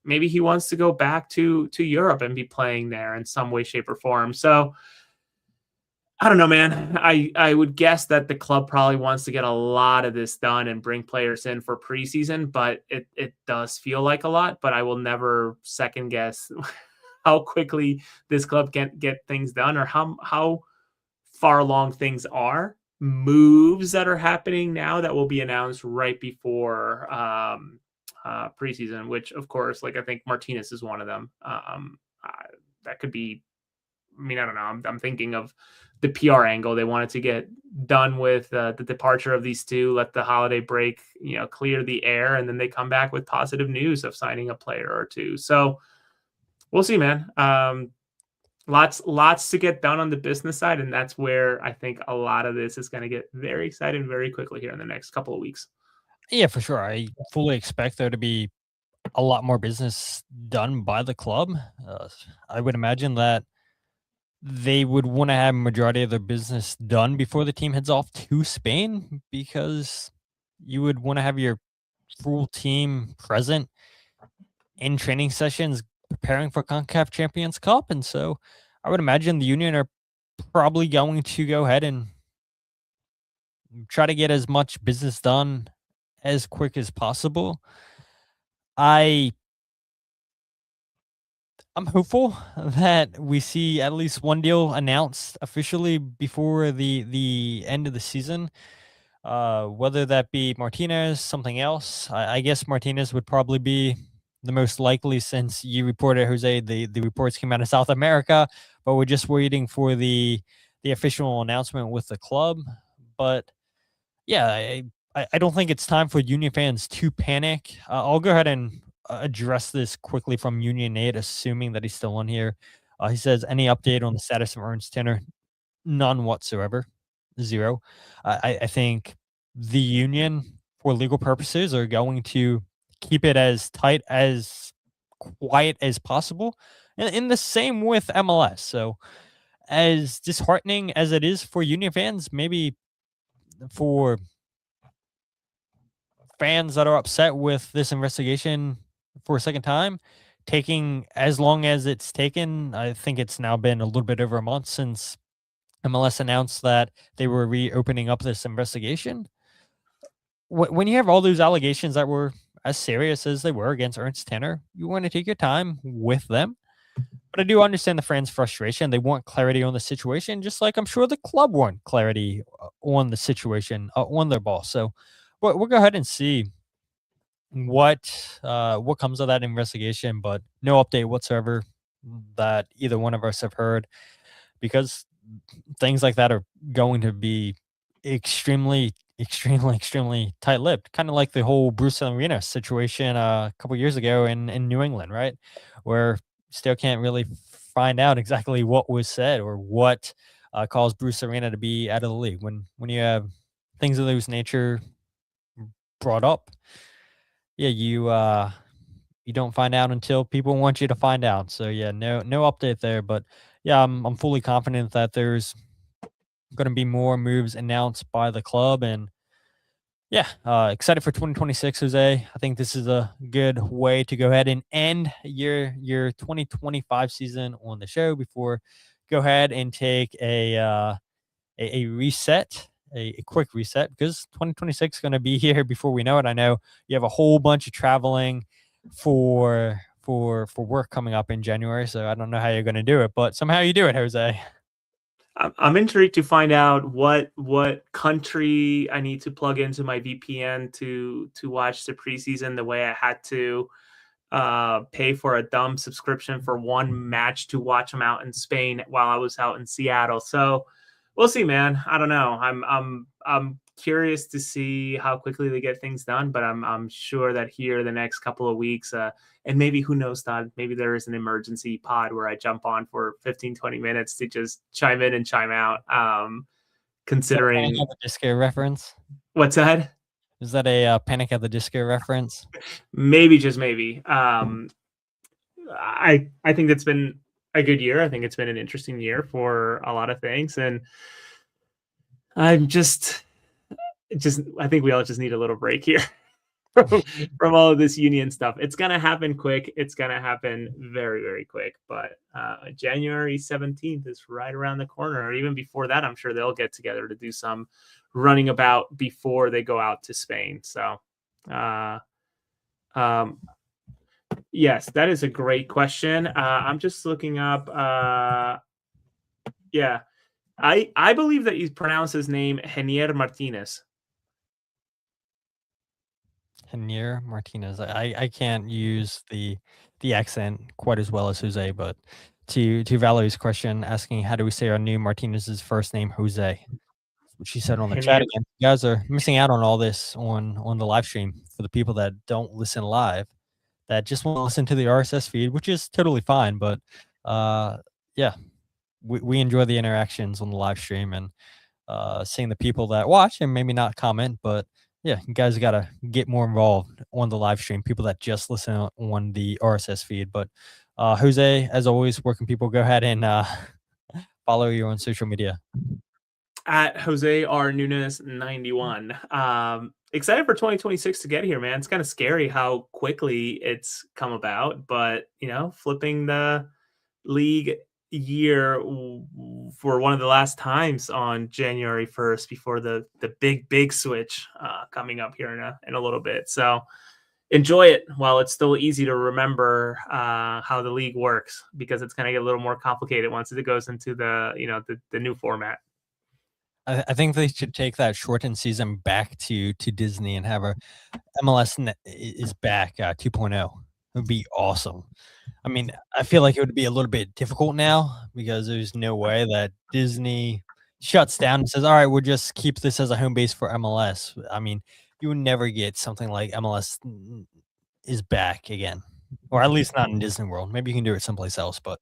maybe he wants to go back to Europe and be playing there in some way, shape, or form. So I don't know, man. I would guess that the club probably wants to get a lot of this done and bring players in for preseason, but it does feel like a lot. But I will never second guess how quickly this club can get things done, or how far along things are. Moves that are happening now that will be announced right before preseason, which of course, like, I think Martinez is one of them. That could be, I don't know. I'm thinking of the PR angle. They wanted to get done with the departure of these two, let the holiday break, clear the air, and then they come back with positive news of signing a player or two. So we'll see, man. Lots to get done on the business side, and that's where I think a lot of this is going to get very exciting very quickly here in the next couple of weeks. Yeah, for sure. I fully expect there to be a lot more business done by the club. I would imagine that they would want to have a majority of their business done before the team heads off to Spain, because you would want to have your full team present in training sessions preparing for CONCACAF Champions Cup, and so I would imagine the Union are probably going to go ahead and try to get as much business done as quick as possible. I'm hopeful that we see at least one deal announced officially before the end of the season. Whether that be Martinez, something else. I guess Martinez would probably be the most likely, since you reported, Jose, the reports came out of South America, but we're just waiting for the official announcement with the club. But yeah, I don't think it's time for Union fans to panic. I'll go ahead and address this quickly from Union Nate, assuming that he's still on here. He says, any update on the status of Ernst Tanner? None whatsoever. Zero. I think the Union, for legal purposes, are going to keep it as tight, as quiet as possible. And in the same with MLS. So as disheartening as it is for Union fans, maybe for fans that are upset with this investigation for a second time, taking as long as it's taken, I think it's now been a little bit over a month since MLS announced that they were reopening up this investigation. When you have all those allegations that were as serious as they were against Ernst Tanner, you want to take your time with them. But I do understand the fans' frustration. They want clarity on the situation, just like I'm sure the club want clarity on the situation, on their boss. So we'll go ahead and see what comes of that investigation, but no update whatsoever that either one of us have heard, because things like that are going to be extremely tight-lipped, kind of like the whole Bruce Arena situation a couple years ago in New England, right? Where still can't really find out exactly what was said or what caused Bruce Arena to be out of the league. When you have things of those nature brought up, yeah, you don't find out until people want you to find out. So yeah, no update there, but yeah, I'm fully confident that there's going to be more moves announced by the club, and yeah, excited for 2026, Jose. I think this is a good way to go ahead and end your 2025 season on the show before go ahead and take a reset, a quick reset, because 2026 is going to be here before we know it. I know you have a whole bunch of traveling for work coming up in January, so I don't know how you're going to do it, but somehow you do it, Jose. I'm intrigued to find out what country I need to plug into my VPN to watch the preseason, the way I had to pay for a dumb subscription for one match to watch them out in Spain while I was out in Seattle. So we'll see, man. I don't know. I'm curious to see how quickly they get things done, but I'm sure that here the next couple of weeks, and maybe, who knows, Todd, maybe there is an emergency pod where I jump on for 15, 20 minutes to just chime in and chime out. Considering Panic at the Disco reference. What's that? Is that a Panic at the Disco reference? Maybe, just maybe. I think that's been a good year. I think it's been an interesting year for a lot of things, and I'm just I think we all just need a little break here from all of this Union stuff. It's gonna happen quick. It's gonna happen very, very quick. But January 17th is right around the corner, or even before that. I'm sure they'll get together to do some running about before they go out to Spain. So, yes, that is a great question. I'm just looking up. Yeah, I believe that you pronounce his name Janier Martinez. Janier Martinez. I can't use the accent quite as well as Jose, but to Valerie's question, asking how do we say our new Martinez's first name, Jose, which she said on the chat again. You guys are missing out on all this on the live stream. For the people that don't listen live, that just want to listen to the RSS feed, which is totally fine. But yeah, we enjoy the interactions on the live stream and seeing the people that watch and maybe not comment, but yeah, you guys got to get more involved on the live stream, people that just listen on the RSS feed. But Jose, as always, where can people go ahead and follow you on social media? At Jose R. Nunes 91. excited for 2026 to get here, man. It's kind of scary how quickly it's come about, but flipping the league year for one of the last times on January 1st before the big switch coming up here in a little bit. So enjoy it while it's still easy to remember how the league works, because it's going to get a little more complicated once it goes into the new format. I think they should take that shortened season back to Disney and have a MLS is back 2.0. It would be awesome. I mean, I feel like it would be a little bit difficult now because there's no way that Disney shuts down and says, all right, we'll just keep this as a home base for MLS. I mean, you would never get something like MLS is back again, or at least not in Disney World. Maybe you can do it someplace else, but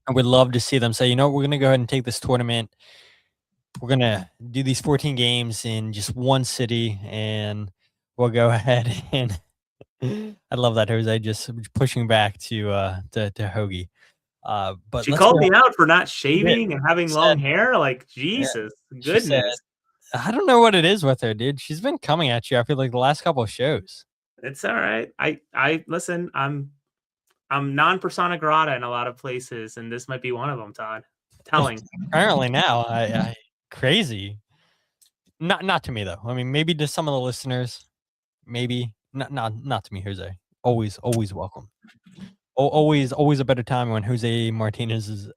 I would love to see them say, we're going to go ahead and take this tournament. We're going to do these 14 games in just one city, and we'll go ahead and I love that, Jose, just pushing back to Hoagie. But she called me out for not shaving and having long hair. Like, Jesus, goodness. Said, I don't know what it is with her, dude. She's been coming at you, I feel like, the last couple of shows. It's all right. I listen, I'm non-persona grata in a lot of places, and this might be one of them, Todd. Telling. Apparently now, I crazy. Not to me though. I mean, maybe to some of the listeners, maybe not to me, Jose. Always welcome. Always a better time when Jose Martinez is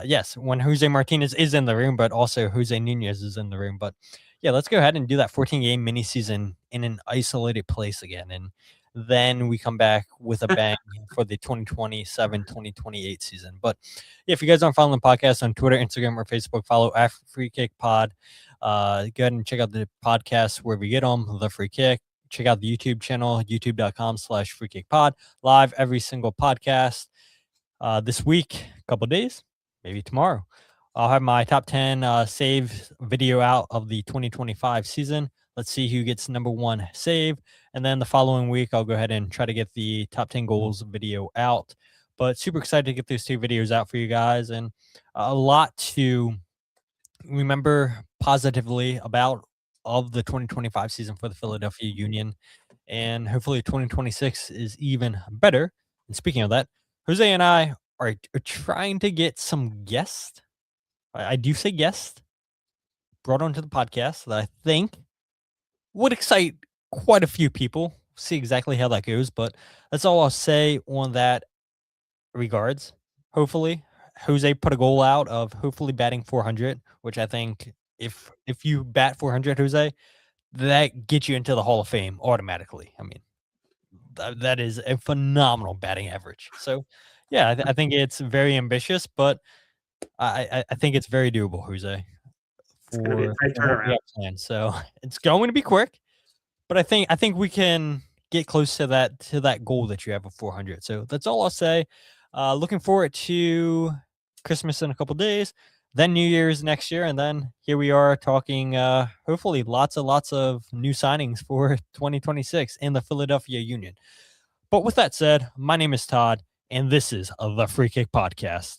yes, when Jose Martinez is in the room, but also Jose Nunez is in the room. But yeah, let's go ahead and do that 14-game mini season in an isolated place again, and then we come back with a bang for the 2027-2028 season. But yeah, if you guys aren't following the podcast on Twitter, Instagram, or Facebook, follow @FreeKickPod. Go ahead and check out the podcast wherever you get them, The Free Kick. Check out the YouTube channel, youtube.com/FreeKickPod. Live every single podcast this week, a couple of days, maybe tomorrow. I'll have my top 10 save video out of the 2025 season. Let's see who gets number 1 save. And then the following week, I'll go ahead and try to get the top 10 goals video out. But super excited to get those 2 videos out for you guys. And a lot to remember positively about of the 2025 season for the Philadelphia Union. And hopefully 2026 is even better. And speaking of that, Jose and I are trying to get some guests. I do say guests brought onto the podcast that I think would excite quite a few people. See exactly how that goes, but that's all I'll say on that regards. Hopefully, Jose put a goal out of hopefully batting 400, which I think if you bat 400, Jose, that gets you into the Hall of Fame automatically. I mean, that is a phenomenal batting average. So, yeah, I think it's very ambitious, but I think it's very doable, Jose. So it's going to be quick, but I think we can get close to that goal that you have of 400. So that's all I'll say. Looking forward to Christmas in a couple days, then New Year's next year, and then here we are talking hopefully lots of new signings for 2026 in the Philadelphia Union. But with that said, my name is Todd, and this is the Free Kick Podcast.